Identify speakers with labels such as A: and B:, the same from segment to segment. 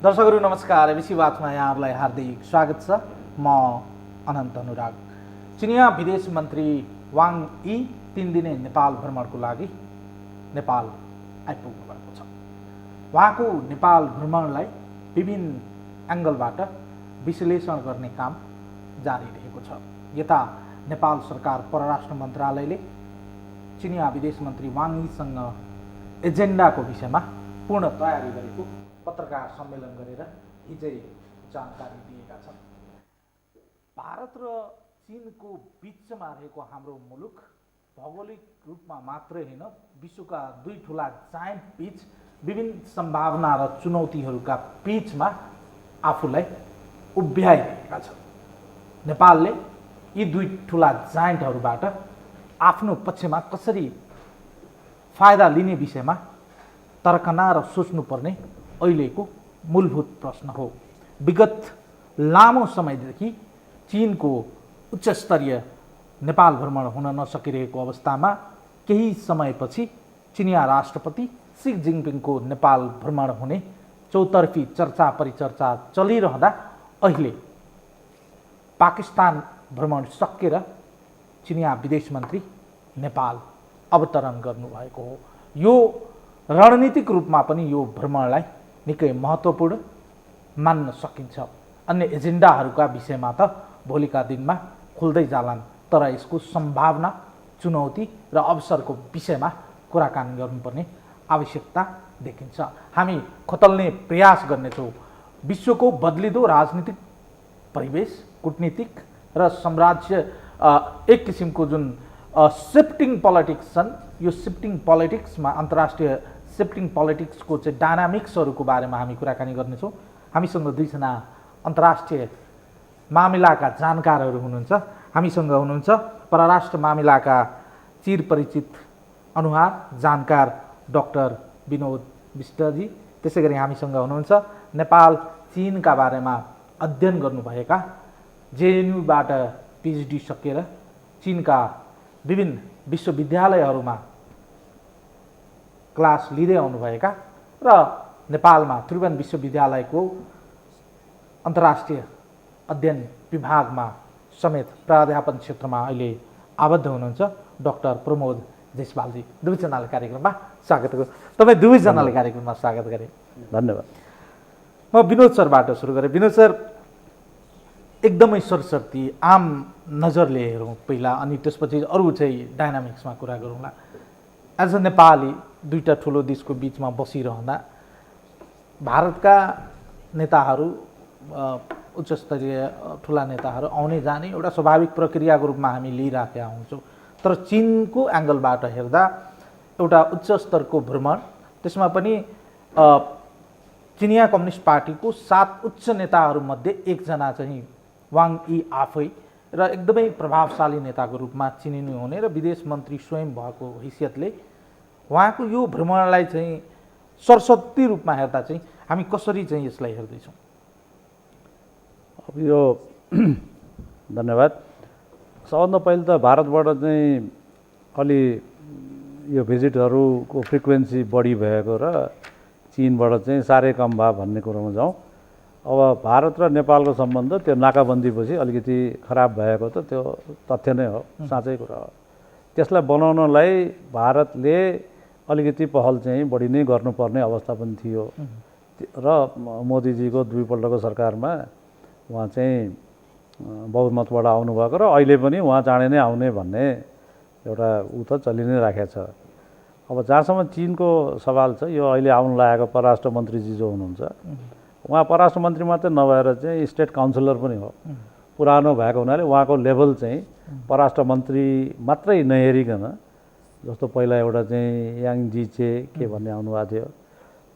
A: दर्शकहरू नमस्कार। एबिसी वाचमा यहाँहरूलाई हार्दिक स्वागत छ। म अनन्त अनुराग। चिनिया विदेश मन्त्री वाङ यी 3 दिने नेपाल भ्रमणको लागि नेपाल आइपुग्नु भएको छ। उहाँको नेपाल भ्रमणलाई विभिन्न एङ्गलबाट विश्लेषण गर्ने काम जारी रहेको छ। यता नेपाल सरकार परराष्ट्र मन्त्रालयले चिनिया विदेश मन्त्री वाङ यीसँग एजेन्डाको विषयमा पूर्ण तयारी गरेको पत्रकार सम्मेलन गरेर हिजै जानकारी दिएका छन्। भारत र चीनको बिचमा रहेको हाम्रो मुलुक भौगोलिक रूपमा मात्रै होइन, विश्वका 2 ठुला जायन्ट बीच विभिन्न सम्भावना र चुनौतीहरूका बीचमा आफूलाई उभ्याइरहेका छ। नेपालले यी 2 ठुला जायन्टहरूबाट आफ्नो पक्षमा कसरी फाइदा लिने विषयमा तर्कना र सोच्नुपर्ने अहिलेको मूलभूत प्रश्न हो। विगत लामो समयदेखि चीनको उच्चस्तरीय नेपाल भ्रमण हुन नसकिरहेको अवस्थामा केही समयपछि चिनिया राष्ट्रपति सी जिनपिङको नेपाल भ्रमण हुने चौतर्फी चर्चा परिचर्चा चलिरहँदा अहिले पाकिस्तान भ्रमण सकेर चिनिया विदेश मन्त्री नेपाल अवतरण गर्नुभएको हो। यो रणनीतिक रूपमा पनि यो भ्रमणलाई निकै महत्त्वपूर्ण मान्न सकिन्छ। अन्य एजेन्डाहरूका विषयमा त भोलिका दिनमा खुल्दै जालान्, तर यसको सम्भावना, चुनौती र अवसरको विषयमा कुराकानी गर्नुपर्ने आवश्यकता देखिन्छ। हामी खोतल्ने प्रयास गर्नेछौँ। विश्वको बदलिदो राजनीतिक परिवेश, कूटनीतिक र साम्राज्य एक किसिमको जुन शिफ्टिङ पोलिटिक्स छन्, यो शिफ्टिङ पोलिटिक्समा अन्तर्राष्ट्रिय शिफ्टिङ पोलिटिक्सको चाहिँ डायनामिक्सहरूको बारेमा हामी कुराकानी गर्नेछौँ। हामीसँग 2 जना अन्तर्राष्ट्रिय मामिलाका जानकारहरू हुनुहुन्छ। हामीसँग हुनुहुन्छ परराष्ट्र मामिलाका चिरपरिचित अनुहार जानकार डाक्टर विनोद विष्टजी। त्यसै गरी हामीसँग हुनुहुन्छ नेपाल चीनका बारेमा अध्ययन गर्नुभएका, जेएनयूबाट पिएचडी सकेर चीनका विभिन्न विश्वविद्यालयहरूमा क्लास लिँदै आउनुभएका र नेपालमा त्रिभुवन विश्वविद्यालयको अन्तर्राष्ट्रिय अध्ययन विभागमा समेत प्राध्यापन क्षेत्रमा अहिले आबद्ध हुनुहुन्छ डाक्टर प्रमोद जयसवालजी। 2 जनालाई कार्यक्रममा स्वागत गर्छु। तपाईँ 2 जनालाई कार्यक्रममा स्वागत गरेँ।
B: धन्यवाद।
A: म विनोद सरबाट सुरु गरेँ। विनोद सर, एकदमै सरसर्ती आम नजरले हेरौँ पहिला, अनि त्यसपछि अरू चाहिँ डाइनामिक्समा कुरा गरौँला। एज अ नेपाली 2टा ठुलो देशको बिचमा बसिरहँदा भारतका नेताहरू, उच्चस्तरीय ठुला नेताहरू आउने जाने एउटा स्वाभाविक प्रक्रियाको रूपमा हामी लिइराखेका हुन्छौँ। तर चीनको एङ्गलबाट हेर्दा एउटा उच्च स्तरको भ्रमण, त्यसमा पनि चिनिया कम्युनिस्ट पार्टीको 7 उच्च नेताहरूमध्ये 1 जना चाहिँ वाङ यी आफै र एकदमै प्रभावशाली नेताको रूपमा चिनिनु हुने र विदेश मन्त्री स्वयं भएको हैसियतले उहाँको यो भ्रमणलाई चाहिँ सरस्वती रूपमा हेर्दा चाहिँ हामी कसरी चाहिँ यसलाई हेर्दैछौँ?
B: अब यो धन्यवाद। सबभन्दा पहिले त भारतबाट चाहिँ अलि यो भिजिटहरूको फ्रिक्वेन्सी बढी भएको र चीनबाट चाहिँ साह्रै कम भयो भन्ने कुरोमा जाउँ। अब भारत र नेपालको सम्बन्ध त्यो नाकाबन्दीपछि अलिकति खराब भएको त त्यो तथ्य नै हो, साँच्चै कुरा हो। त्यसलाई बनाउनलाई भारतले अलिकति पहल चाहिँ बढी नै गर्नुपर्ने अवस्था पनि थियो र मोदीजीको 2 पल्टको सरकारमा उहाँ चाहिँ बहुमतबाट आउनुभएको र अहिले पनि उहाँ चाँडै नै आउने भन्ने एउटा त चलि नै राखेको छ। अब जहाँसम्म चीनको सवाल छ, यो अहिले आउनु लागेको परराष्ट्र मन्त्रीजी जो हुनुहुन्छ, उहाँ परराष्ट्र मन्त्री मात्रै नभएर चाहिँ स्टेट काउन्सिलर पनि हो। पुरानो भएको हुनाले उहाँको लेभल चाहिँ परराष्ट्र मन्त्री मात्रै नहेरिकन, जस्तो पहिला एउटा चाहिँ याङ जिचे के भन्ने आउनुभएको थियो,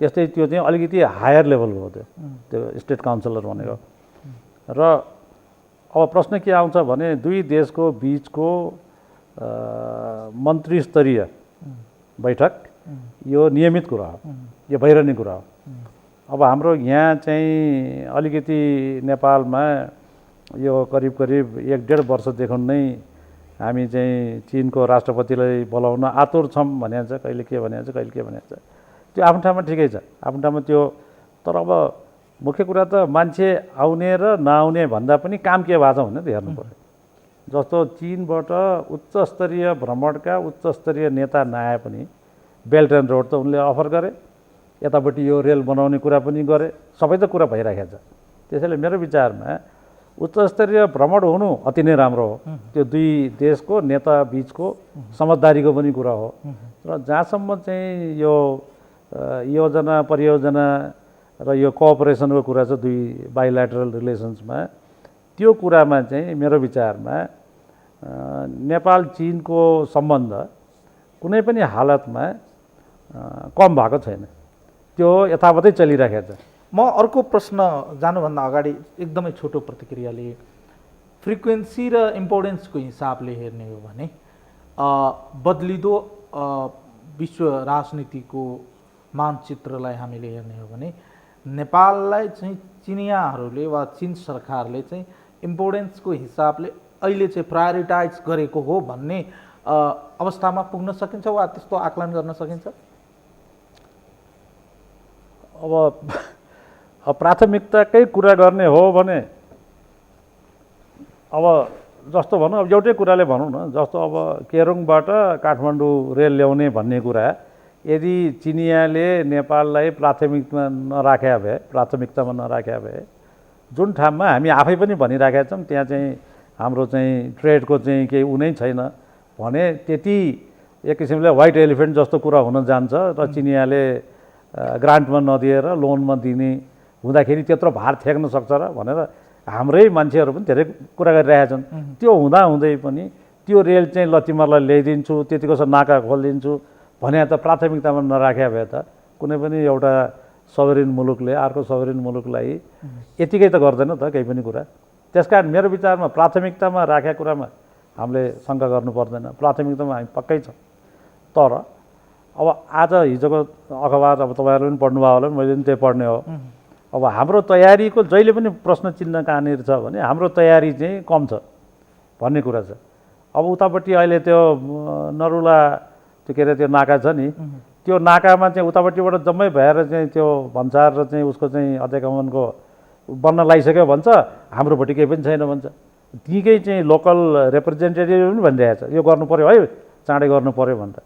B: त्यस्तै त्यो चाहिँ अलिकति हायर लेभलको हो त्यो स्टेट काउन्सिलर भनेको। र अब प्रश्न के आउँछ भने 2 देशको बिचको मन्त्री स्तरीय बैठक यो नियमित कुरा हो, यो भइरहने कुरा हो। अब हाम्रो यहाँ चाहिँ अलिकति नेपालमा यो करिब 1-1.5 वर्षदेखि नै हामी चाहिँ चीनको राष्ट्रपतिलाई बोलाउन आतुर छौँ भनेको छ। कहिले के भनेको छ, कहिले के भनेको छ, त्यो आफ्नो ठाउँमा ठिकै छ, आफ्नो ठाउँमा त्यो। तर अब मुख्य कुरा त मान्छे आउने र नआउने भन्दा पनि काम के भएको छ भनेर हेर्नु पर्यो। जस्तो चीनबाट उच्च स्तरीय भ्रमणका उच्च स्तरीय नेता नआए पनि बेल्ट एन्ड रोड त उनले अफर गरे, यतापट्टि यो रेल बनाउने कुरा पनि गरे, सबै त कुरा भइरहेको छ। त्यसैले मेरो विचारमा उच्च स्तरीय भ्रमण हुनु अति नै राम्रो हो। त्यो दुई देशको नेता बिचको समझदारीको पनि कुरा हो। र जहाँसम्म चाहिँ यो योजना परियोजना र यो कोअपरेसनको कुरा छ दुई बाइल्याटरल रिलेसन्समा, त्यो कुरामा चाहिँ मेरो विचारमा नेपाल चीनको सम्बन्ध कुनै पनि हालतमा कम भएको छैन, त्यो यथावतै चलिरहेको छ।
A: म अर्को प्रश्न जानुभन्दा अगाडि एकदमै छोटो प्रतिक्रियाले, फ्रिक्वेन्सी र इम्पोर्टेन्सको हिसाबले हेर्ने हो भने बदलिदो विश्व राजनीतिको मानचित्रलाई हामीले हेर्ने हो भने नेपाललाई चाहिँ चिनियाहरूले वा चीन सरकारले चाहिँ इम्पोर्टेन्सको हिसाबले अहिले चाहिँ प्रायोरिटाइज गरेको हो भन्ने अवस्थामा पुग्न सकिन्छ वा त्यस्तो आकलन गर्न सकिन्छ?
B: अब प्राथमिकताकै कुरा गर्ने हो भने अब जस्तो भनौँ, अब एउटै कुराले भनौँ न, जस्तो अब केरुङबाट काठमाडौँ रेल ल्याउने भन्ने कुरा यदि चिनियाले नेपाललाई प्राथमिकतामा नराख्या भए जुन ठाउँमा हामी आफै पनि भनिराखेका छौँ त्यहाँ चाहिँ हाम्रो चाहिँ ट्रेडको चाहिँ केही उनै छैन भने त्यति एक किसिमले व्हाइट एलिफेन्ट जस्तो कुरा हुन जान्छ र चिनियाले ग्रान्टमा नदिएर लोनमा दिने हुँदाखेरि त्यत्रो भार थ्याक्न सक्छ र भनेर हाम्रै मान्छेहरू पनि धेरै कुरा गरिरहेका छन्। त्यो हुँदाहुँदै पनि त्यो रेल चाहिँ ल तिमीहरूलाई ल्याइदिन्छु, त्यतिको छ नाका खोलिदिन्छु भने त प्राथमिकतामा नराख्या भए त कुनै पनि एउटा सभरेन मुलुकले अर्को सभरेन मुलुकलाई यतिकै त गर्दैन त केही पनि कुरा। त्यसकारण मेरो विचारमा प्राथमिकतामा राखेका कुरामा हामीले शङ्का गर्नु पर्दैन, प्राथमिकतामा हामी पक्कै छ। तर अब आज हिजोको अखबार अब तपाईँहरू पनि पढ्नुभयो होला, मैले पनि त्यही पढ्ने हो। अब हाम्रो तयारीको जहिले पनि प्रश्न चिन्ह कहाँनिर छ भने हाम्रो तयारी चाहिँ कम छ भन्ने कुरा छ। अब उतापट्टि अहिले त्यो नरुला त्यो के अरे त्यो नाका छ नि, त्यो नाकामा चाहिँ उतापट्टिबाट जम्मै भएर चाहिँ त्यो भन्सार र चाहिँ उसको चाहिँ अध्यागमनको बन्न लागिसक्यो भन्छ, हाम्रोपट्टि केही पनि छैन भन्छ। त्यहीँकै चाहिँ लोकल रिप्रेजेन्टेटिभ पनि भनिरहेको छ यो गर्नु पऱ्यो है, चाँडै गर्नु पऱ्यो भन्दा।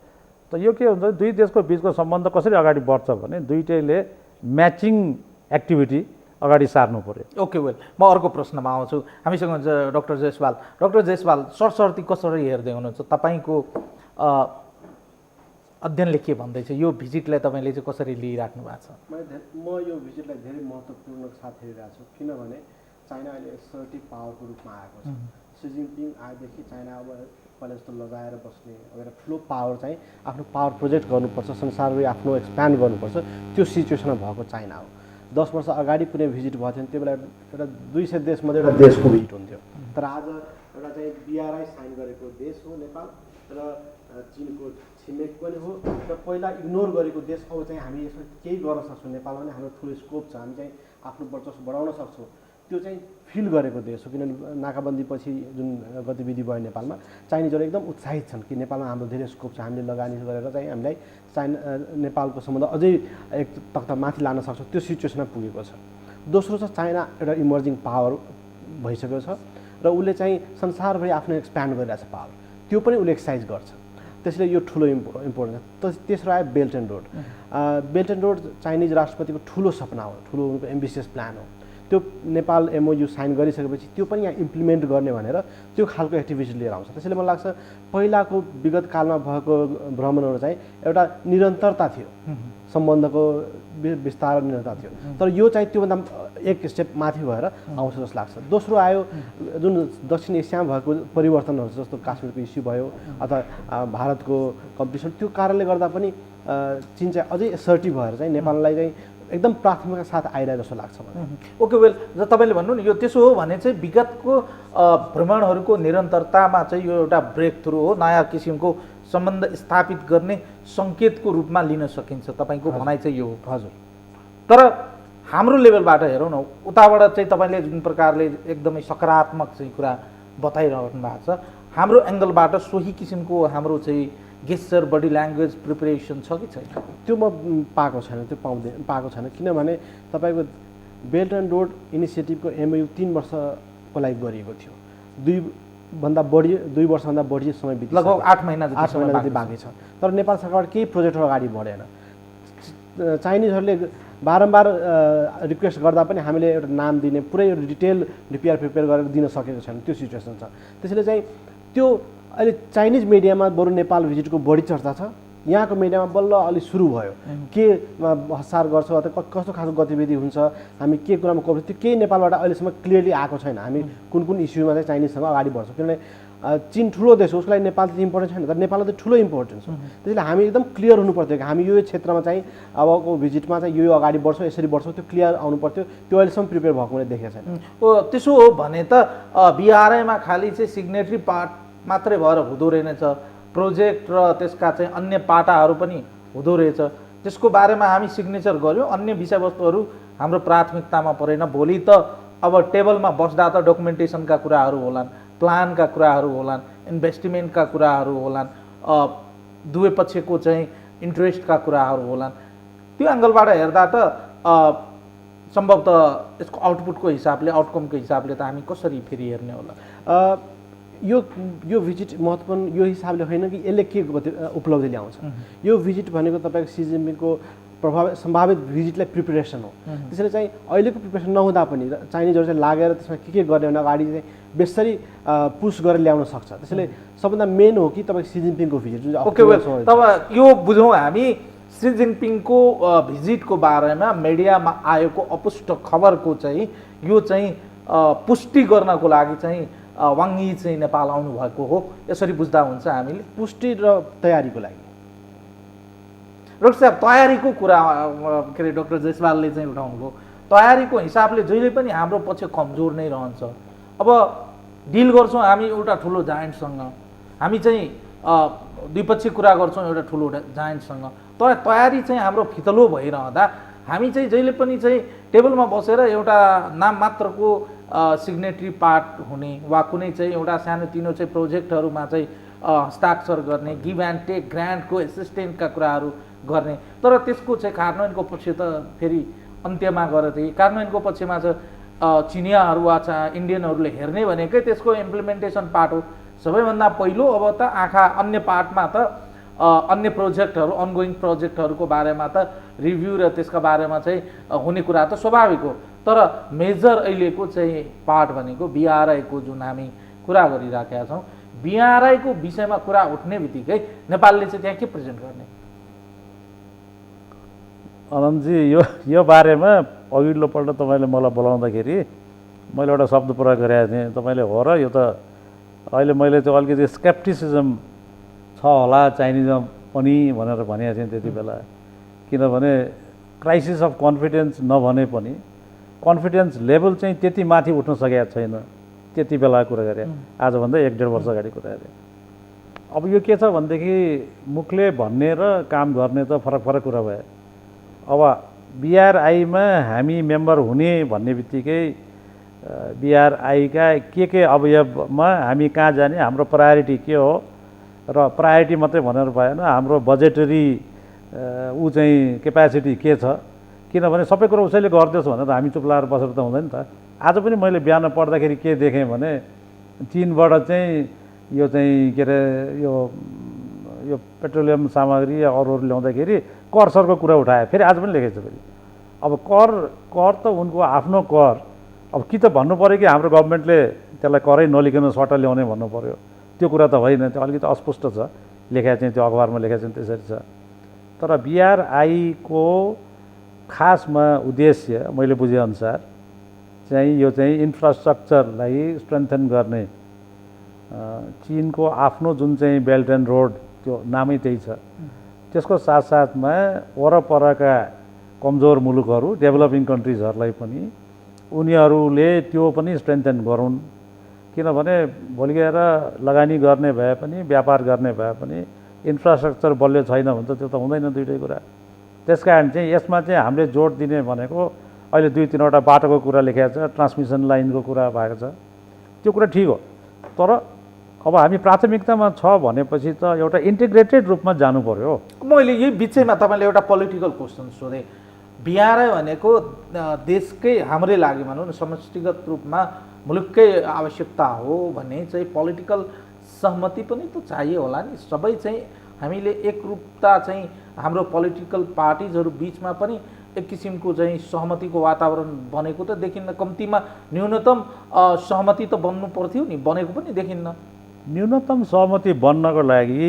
B: त यो के हुन्छ, दुई देशको बिचको सम्बन्ध कसरी अगाडि बढ्छ भने दुईटैले म्याचिङ एक्टिभिटी अगाडि सार्नु पऱ्यो।
A: ओके, वेल म अर्को प्रश्नमा आउँछु। हामीसँग हुन्छ डक्टर जयसवाल। डक्टर जयसवाल, सरसर्ती कसरी हेर्दै हुनुहुन्छ? तपाईँको अध्ययनले के भन्दैछ? यो भिजिटलाई तपाईँले चाहिँ कसरी लिइराख्नु भएको छ?
C: म यो भिजिटलाई धेरै महत्त्वपूर्ण साथ हेरिरहेको छु, किनभने चाइना अहिले असर्टिभ पावरको रूपमा आएको छ। सी जिनपिङ आएदेखि चाइना अब पहिला जस्तो लगाएर बस्ने अब एउटा ठुलो पावर चाहिँ आफ्नो पावर प्रोजेक्ट गर्नुपर्छ, संसारभरि आफ्नो एक्सप्यान्ड गर्नुपर्छ, त्यो सिचुएसनमा भएको चाइना हो। 10 वर्ष अगाडि कुनै भिजिट भएको थियो त्यो बेला एउटा 200 देशमध्ये एउटा देशको भिजिट हुन्थ्यो। तर आज एउटा चाहिँ BRI साइन गरेको देश हो नेपाल र चीनको छिमेक पनि हो र पहिला इग्नोर गरेको देश। अब चाहिँ हामी यसमा केही गर्न सक्छौँ, नेपालमा पनि हाम्रो ठुलो स्कोप छ, हामी चाहिँ आफ्नो वर्चस्व बढाउन सक्छौँ, त्यो चाहिँ फिल गरेको देश हो। किनभने नाकाबन्दीपछि जुन गतिविधि भयो नेपालमा, चाइनिजहरू एकदम उत्साहित छन् कि नेपालमा हाम्रो धेरै स्कोप छ, हामीले लगानी गरेर चाहिँ हामीलाई नेपालको सम्बन्ध अझै एक तख्ता माथि लान सक्छौँ, त्यो सिचुएसनमा पुगेको छ। दोस्रो छ चाइना एउटा इमर्जिङ पावर भइसकेको छ र उसले चाहिँ संसारभरि आफ्नो एक्सप्यान्ड गरिरहेको छ पावर, त्यो पनि उसले एक्सर्साइज गर्छ। त्यसले यो ठुलो इम्पोर्टेन्ट छ। तेस्रो आयो belt and road. Belt and road Chinese राष्ट्रपतिको ठुलो सपना हो, ठुलो उनको एम्बिसियस प्लान हो। त्यो नेपाल MOU साइन गरिसकेपछि त्यो पनि यहाँ इम्प्लिमेन्ट गर्ने भनेर त्यो खालको एक्टिभिटी लिएर आउँछ। त्यसैले मलाई लाग्छ पहिलाको विगत कालमा भएको भ्रमणहरू चाहिँ एउटा निरन्तरता थियो, सम्बन्धको विस्तार निरन्तरता थियो। तर यो चाहिँ त्योभन्दा एक स्टेप माथि भएर आउँछ जस्तो लाग्छ। दोस्रो आयो जुन दक्षिण एसियामा भएको परिवर्तनहरू जस्तो काश्मीरको इस्यु भयो अथवा भारतको कम्पिटिसन, त्यो कारणले गर्दा पनि चीन चाहिँ अझै असर्टिभ भएर चाहिँ नेपाललाई चाहिँ एकदम प्राथमिकता साथ आइरहेको जस्तो लाग्छ मलाई।
A: ओके, वेल तपाईँले भन्नु नि यो त्यसो हो भने चाहिँ विगतको भ्रमणहरूको निरन्तरतामा चाहिँ यो एउटा ब्रेक थ्रु हो, नयाँ किसिमको सम्बन्ध स्थापित गर्ने सङ्केतको रूपमा लिन सकिन्छ, तपाईँको भनाइ चाहिँ यो हो।
C: हजुर।
A: तर हाम्रो लेभलबाट हेरौँ न, उताबाट चाहिँ तपाईँले जुन प्रकारले एकदमै सकारात्मक चाहिँ कुरा बताइरहनु भएको छ, हाम्रो एङ्गलबाट सोही किसिमको हाम्रो चाहिँ गेस्चर बडी ल्याङ्ग्वेज प्रिपरेसन छ कि छैन?
C: त्यो म पाएको छैन, त्यो पाएको छैन। किनभने तपाईँको बेल्ट एन्ड रोड इनिसिएटिभको MOU 3 वर्षको लागि गरिएको थियो। 2 वर्षभन्दा बढी समय बित्यो,
A: लगभग 8 महिना
C: 8 महिना जति बाँकी छ। तर नेपाल सरकारबाट केही प्रोजेक्टहरू अगाडि बढेन। चाइनिजहरूले बारम्बार रिक्वेस्ट गर्दा पनि हामीले एउटा नाम दिने पुरै डिटेल DPR प्रिपेयर गरेर दिन सकेको छैन, त्यो सिचुएसन छ। त्यसैले चाहिँ त्यो अहिले चाइनिज मिडियामा बरु नेपाल भिजिटको बढी चर्चा छ, यहाँको मिडियामा बल्ल अलि सुरु भयो। के हस्तार गर्छौँ अथवा कस्तो खालको गतिविधि हुन्छ, हामी के कुरामा कोअपरेट, त्यो केही नेपालबाट अहिलेसम्म क्लियरली आएको छैन। हामी कुन कुन इस्युमा चाहिँ चाइनिजसँग अगाडि बढ्छौँ, किनभने चीन ठुलो देश हो, उसको लागि नेपाल त इम्पोर्टेन्ट छैन, तर नेपाललाई त ठुलो इम्पोर्टेन्स हो। त्यसैले हामी एकदम क्लियर हुनु पर्थ्यो कि हामी यो क्षेत्रमा चाहिँ अबको भिजिटमा चाहिँ यो अगाडि बढ्छौँ, यसरी बढ्छौँ, त्यो क्लियर आउनु पर्थ्यो। त्यो अहिलेसम्म प्रिपेयर भएको मैले देखेको छैन।
A: त्यसो हो भने त BRI-मा खालि चाहिँ सिग्नेटरी पार्ट मात्रै भएर हुँदो रहेछ, प्रोजेक्ट र त्यसका चाहिँ अन्य पाटाहरू पनि हुँदो रहेछ। त्यसको बारेमा हामी सिग्नेचर गऱ्यौँ, अन्य विषयवस्तुहरू हाम्रो प्राथमिकतामा परेन। भोलि त अब टेबलमा बस्दा त डकुमेन्टेसनका कुराहरू होलान्, प्लानका कुराहरू होलान्, इन्भेस्टमेन्टका कुराहरू होलान्, दुवै पक्षको चाहिँ इन्ट्रेस्टका कुराहरू होलान्। त्यो एङ्गलबाट हेर्दा त सम्भवतः यसको आउटपुटको हिसाबले, आउटकमको हिसाबले त हामी कसरी फेरि हेर्ने होला?
C: यो भिजिट महत्त्वपूर्ण यो हिसाबले होइन कि यसले के उपलब्धि ल्याउँछ। यो भिजिट भनेको तपाईँको सी जिनपिङको सम्भावित भिजिटलाई प्रिपेरेसन हो। त्यसैले चाहिँ अहिलेको प्रिपेरेसन नहुँदा पनि चाइनिजहरू चाहिँ लागेर त्यसमा के गर्ने भने अगाडि चाहिँ बेसरी पुस गरेर ल्याउन सक्छ। त्यसैले सबभन्दा मेन हो कि तपाईँको सी जिनपिङको भिजिट जुन
A: ओके वेल, तब यो बुझौँ हामी सी जिनपिङको भिजिटको बारेमा मिडियामा आएको अपुष्ट खबरको चाहिँ यो चाहिँ पुष्टि गर्नको लागि चाहिँ वाङ यी चाहिँ नेपाल आउनुभएको हो, यसरी बुझ्दा हुन्छ हामीले?
C: पुष्टि र तयारीको लागि।
A: डाक्टर साहब, तयारीको कुरा के अरे डाक्टर जयसवालले चाहिँ उठाउनुभयो। तयारीको हिसाबले जहिले पनि हाम्रो पक्ष कमजोर नै रहन्छ। अब डिल गर्छौँ हामी एउटा ठुलो जायन्टसँग, हामी चाहिँ द्विपक्षीय कुरा गर्छौँ एउटा ठुलो जायन्टसँग, तर तयारी चाहिँ हाम्रो फितलो भइरहँदा हामी चाहिँ जहिले पनि चाहिँ टेबलमा बसेर एउटा नाम मात्रको सिग्नेटरी पार्ट हुने वा कुनै चाहिँ एउटा सानोतिनो चाहिँ प्रोजेक्टहरूमा चाहिँ हस्ताक्षर गर्ने, गिभ एन्ड टेक, ग्रान्टको एसिस्टेन्टका कुराहरू गर्ने, तर त्यसको चाहिँ कार्यान्वयनको पक्ष त फेरि अन्त्यमा गएर चाहिँ कार्यान्वयनको पक्षमा चाहिँ चिनियाहरू वा इन्डियनहरूले हेर्ने भनेकै त्यसको इम्प्लिमेन्टेसन पार्ट हो सबैभन्दा पहिलो। अब त आँखा अन्य पार्टमा त अन्य प्रोजेक्टहरू, अनगोइङ प्रोजेक्टहरूको बारेमा त रिभ्यू र त्यसका बारेमा चाहिँ हुने कुरा त स्वाभाविक हो, तर मेजर अहिलेको चाहिँ पार्ट भनेको BRI-को जुन हामी कुरा गरिराखेका छौँ, BRI-को विषयमा कुरा उठ्ने बित्तिकै नेपालले चाहिँ त्यहाँ के प्रेजेन्ट गर्ने?
B: अनन्तजी, यो बारेमा अघिल्लोपल्ट तपाईँले मलाई बोलाउँदाखेरि मैले एउटा शब्द प्रयोग गरेको थिएँ, तपाईँले हो र यो त अहिले मैले त्यो अलिकति स्केप्टिसिजम छ होला चाइनिजमा पनि भनेर भनेको थिएँ त्यति बेला। किनभने क्राइसिस अफ कन्फिडेन्स नभने पनि कन्फिडेन्स लेभल चाहिँ त्यति माथि उठ्न सकेको छैन, त्यति बेला कुरा गरेँ, आजभन्दा 1-1.5 वर्ष अगाडि कुरा गरेँ। अब यो के छ भनेदेखि मुखले भन्ने र काम गर्ने त फरक फरक कुरा भयो। अब BRI-मा हामी मेम्बर हुने भन्ने बित्तिकै BRI-का के अवयवमा हामी कहाँ जाने, हाम्रो प्रायोरिटी के हो, र प्रायोरिटी मात्रै भनेर भएन, हाम्रो बजेटरी चाहिँ क्यापेसिटी के छ। किनभने सबै कुरो उसैले गरिदियोस् भनेर हामी चुप लाएर बसेर त हुँदैन त। आज पनि मैले बिहान पढ्दाखेरि के देखेँ भने चीनबाट चाहिँ यो चाहिँ के अरे यो पेट्रोलियम सामग्री या अरूहरू ल्याउँदाखेरि कर कुरा उठायो, फेरि आज पनि लेखेको छ फेरि। अब कर त उनको आफ्नो कर, अब कि त भन्नु पऱ्यो कि हाम्रो गभर्मेन्टले त्यसलाई करै नलिकन सट्टा ल्याउने भन्नु पऱ्यो, त्यो कुरा त होइन, त्यो अलिकति अस्पष्ट छ लेखेको चाहिँ, त्यो अखबारमा लेखेको चाहिँ त्यसरी छ। तर BRI-को खासमा उद्देश्य मैले बुझेअनुसार चाहिँ यो चाहिँ इन्फ्रास्ट्रक्चरलाई स्ट्रेन्थन गर्ने, चीनको आफ्नो जुन चाहिँ बेल्ट एन्ड रोड त्यो नामै त्यही छ, त्यसको साथसाथमा वरपरका कमजोर मुलुकहरू, डेभलपिङ कन्ट्रिजहरूलाई पनि उनीहरूले त्यो पनि स्ट्रेन्थन गरून्। किनभने भोलि गएर लगानी गर्ने भए पनि, व्यापार गर्ने भए पनि इन्फ्रास्ट्रक्चर बलियो छैन भने त त्यो त हुँदैन दुइटै कुरा। त्यस कारण चाहिँ यसमा चाहिँ हामीले जोड दिने भनेको अहिले 2-3वटा बाटोको कुरा लेखेको छ, ट्रान्समिसन लाइनको कुरा भएको छ, त्यो कुरा ठिक हो, तर अब हामी प्राथमिकतामा छ भनेपछि त एउटा इन्टिग्रेटेड रूपमा जानु पर्यो।
A: मैले यही बिचैमा तपाईँले एउटा पोलिटिकल क्वेसन सोधेँ। बिआरआई भनेको देशकै हाम्रै लागि भनौँ न समष्टिगत रूपमा मुलुककै आवश्यकता हो भने चाहिँ पोलिटिकल सहमति पनि त चाहियो होला नि। सबै चाहिँ हामीले एकरूपता चाहिँ हाम्रो पोलिटिकल पार्टिजहरू बिचमा पनि एक किसिमको चाहिँ सहमतिको वातावरण बनेको त देखिन्न। कम्तीमा न्यूनतम सहमति त बन्नु पर्थ्यो नि, बनेको पनि देखिन्न।
B: न्यूनतम सहमति बन्नको लागि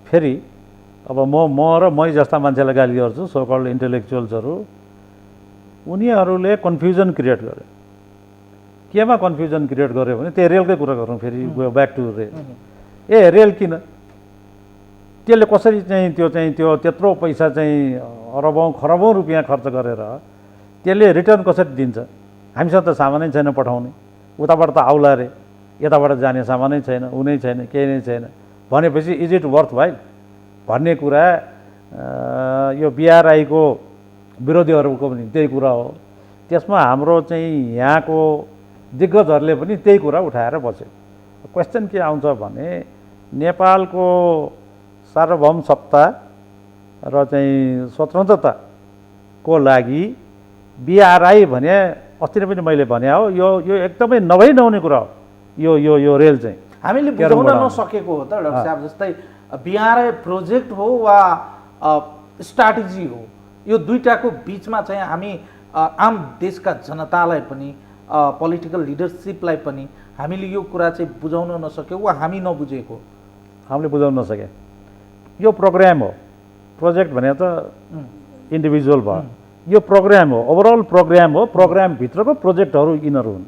B: फेरि अब म र मै जस्ता मान्छेलाई गाली गर्छु, सो कल्ड इन्टेलेक्चुअल्सहरू, उनीहरूले कन्फ्युजन क्रिएट गर्यो। केमा कन्फ्युजन क्रिएट गर्यो भने त्यो रेलकै कुरा गरौँ फेरि, गयो ब्याक टु रेल। रेल किन, त्यसले कसरी चाहिँ त्यो त्यत्रो पैसा चाहिँ अरबौँ खरबौँ रुपियाँ खर्च गरेर त्यसले रिटर्न कसरी दिन्छ? हामीसँग त सामानै छैन पठाउने, उताबाट त आउला रे, यताबाट जाने सामानै छैन, उनै छैन, केही नै छैन भनेपछि इज इट वर्थ भाइ भन्ने कुरा यो बिआरआईको विरोधीहरूको पनि त्यही कुरा हो। त्यसमा हाम्रो चाहिँ यहाँको दिग्गजहरूले पनि त्यही कुरा उठाएर बस्यो। क्वेसन के आउँछ भने नेपालको सार्वभौम सत्ता र चाहिँ स्वतन्त्रताको लागि बिआरआई भने अस्ति नै पनि मैले भने हो, यो एकदमै नभई नहुने कुरा हो। यो रेल चाहिँ
A: हामीले बुझाउन नसकेको हो त डाक्टर साहब। जस्तै बिआरआई प्रोजेक्ट हो वा स्ट्राटेजी हो, यो दुईटाको बिचमा चाहिँ हामी आम देशका जनतालाई पनि पोलिटिकल लिडरसिपलाई पनि हामीले यो कुरा चाहिँ बुझाउन नसक्यौँ वा हामी नबुझेको।
B: हामीले बुझाउन नसके। यो प्रोग्राम हो, प्रोजेक्ट भने त इन्डिभिजुअल भयो, यो प्रोग्राम हो, ओभरअल प्रोग्राम हो। प्रोग्रामभित्रको प्रोजेक्टहरू यिनीहरू हुन्।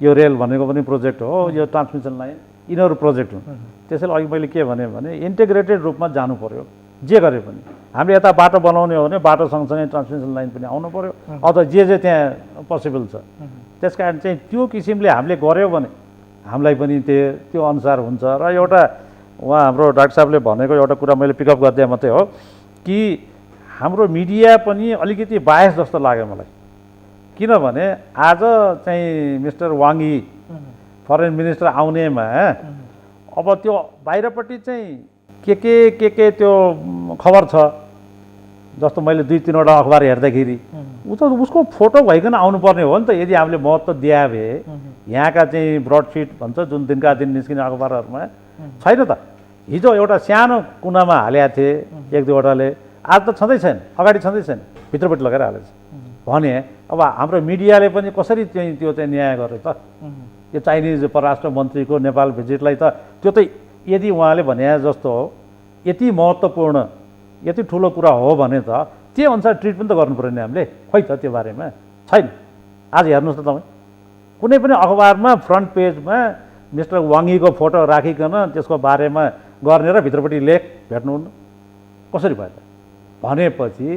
B: यो रेल भनेको पनि प्रोजेक्ट हो, यो ट्रान्समिसन लाइन यिनीहरू प्रोजेक्ट हुन्। त्यसैले अघि मैले के भने इन्टिग्रेटेड रूपमा जानु पर्यो। जे गरे पनि हामीले यता बाटो बनाउने हो भने बाटो सँगसँगै ट्रान्समिसन लाइन पनि आउनु पर्यो, अथवा जे त्यहाँ पोसिबल छ। त्यस कारण चाहिँ त्यो किसिमले हामीले गऱ्यौँ भने हामीलाई पनि त्यो अनुसार हुन्छ। र एउटा उहाँ हाम्रो डाक्टर साहबले भनेको एउटा कुरा मैले पिकअप गरिदिए मात्रै हो कि हाम्रो मिडिया पनि अलिकति बायस जस्तो लाग्यो मलाई। किनभने आज चाहिँ मिस्टर वाङ यी फरेन मिनिस्टर आउनेमा अब त्यो बाहिरपट्टि चाहिँ के त्यो खबर छ, जस्तो मैले 2-3वटा अखबार हेर्दाखेरि उसको फोटो भइकन आउनुपर्ने हो नि त। यदि हामीले महत्त्व दिए भए यहाँका चाहिँ ब्रडसिट भन्छ जुन दिनका दिन निस्किने अखबारहरूमा छैन त। हिजो एउटा सानो कुनामा हालेका थिए 1-2वटाले, आज त छँदै छैन, अगाडि छँदै छैन, भित्रपट्टि लगाएर हालेछ भने अब हाम्रो मिडियाले पनि कसरी चाहिँ त्यो चाहिँ न्याय गर्यो त? यो चाइनिज परराष्ट्र मन्त्रीको नेपाल भिजिटलाई त त्यो त यदि उहाँले भने जस्तो हो यति महत्त्वपूर्ण यति ठुलो कुरा हो भने त त्यो अनुसार ट्रिट पनि त गर्नु पर्यो नि हामीले। खोइ त त्यो बारेमा छैन। आज हेर्नुहोस् त तपाईँ कुनै पनि अखबारमा फ्रन्ट पेजमा मिस्टर वाङ यीको फोटो राखिकन त्यसको बारेमा गर्ने र भित्रपट्टि लेख भेट्नुहुन्न, कसरी भयो त? भनेपछि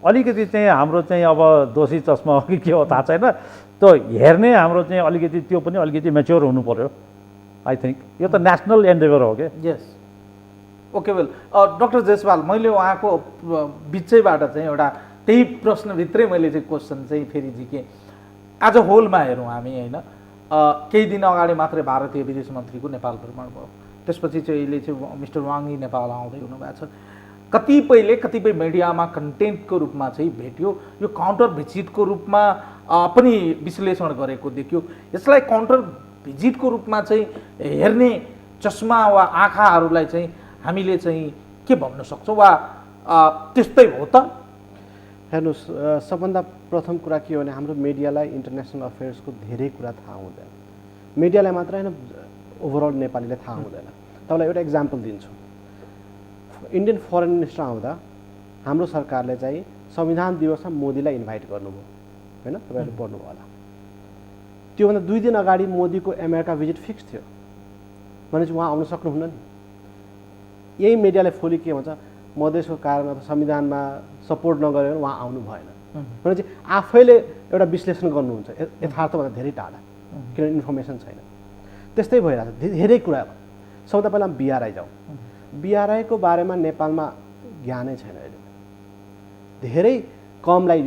B: अलिकति चाहिँ हाम्रो चाहिँ अब दोषी चस्मा हो कि के हो थाहा छैन, त्यो हेर्ने हाम्रो चाहिँ अलिकति त्यो पनि अलिकति मेच्योर हुनु पर्यो। आई थिङ्क यो त नेसनल एन्डेभर हो क्या।
A: यस, ओके वेल। डक्टर जयसवाल, मैले उहाँको बिचैबाट चाहिँ एउटा त्यही प्रश्नभित्रै मैले चाहिँ क्वेसन चाहिँ फेरि झिकेँ। आज होलमा हेरौँ हामी होइन, केही दिन अगाडि मात्रै भारतीय विदेश मन्त्रीको नेपाल भ्रमण भयो। त्यसपछि चाहिँ अहिले चाहिँ मिस्टर वाङ यी नेपाल आउँदै हुनुभएको छ। कतिपय मिडियामा कन्टेन्टको रूपमा चाहिँ भेट्यो, यो काउन्टर भिजिटको रूपमा पनि विश्लेषण गरेको देखियो। यसलाई काउन्टर भिजिटको रूपमा चाहिँ हेर्ने चस्मा वा आँखाहरूलाई चाहिँ हामीले चाहिँ के भन्न सक्छौँ वा त्यस्तै हो त?
C: हेर्नुहोस्, सबभन्दा प्रथम कुरा के हो भने हाम्रो मिडियालाई इन्टरनेसनल अफेयर्सको धेरै कुरा थाहा हुँदैन। मिडियालाई मात्र होइन, ओभरअल नेपालीलाई थाहा हुँदैन। तपाईँलाई एउटा इक्जाम्पल दिन्छु। इन्डियन फरेन मिनिस्टर आउँदा हाम्रो सरकारले चाहिँ संविधान दिवसमा मोदीलाई इन्भाइट गर्नुभयो होइन, तपाईँहरूले पढ्नुभयो होला। त्योभन्दा 2 दिन अगाडि मोदीको अमेरिका भिजिट फिक्स थियो भनेपछि उहाँ आउन सक्नुहुन्न नि। यही मिडियाले फोली के भन्छ, मधेसको कारण अथवा संविधानमा सपोर्ट नगरेर उहाँ आउनु भएन भनेपछि आफैले एउटा विश्लेषण गर्नुहुन्छ यथार्थभन्दा धेरै टाढा, किनभने इन्फर्मेसन छैन। त्यस्तै भइरहेको छ धेरै कुरा। सबभन्दा पहिला बिआरआई जाउँ। बिआरआईको बारेमा नेपालमा ज्ञानै छैन अहिले। धेरै कमलाई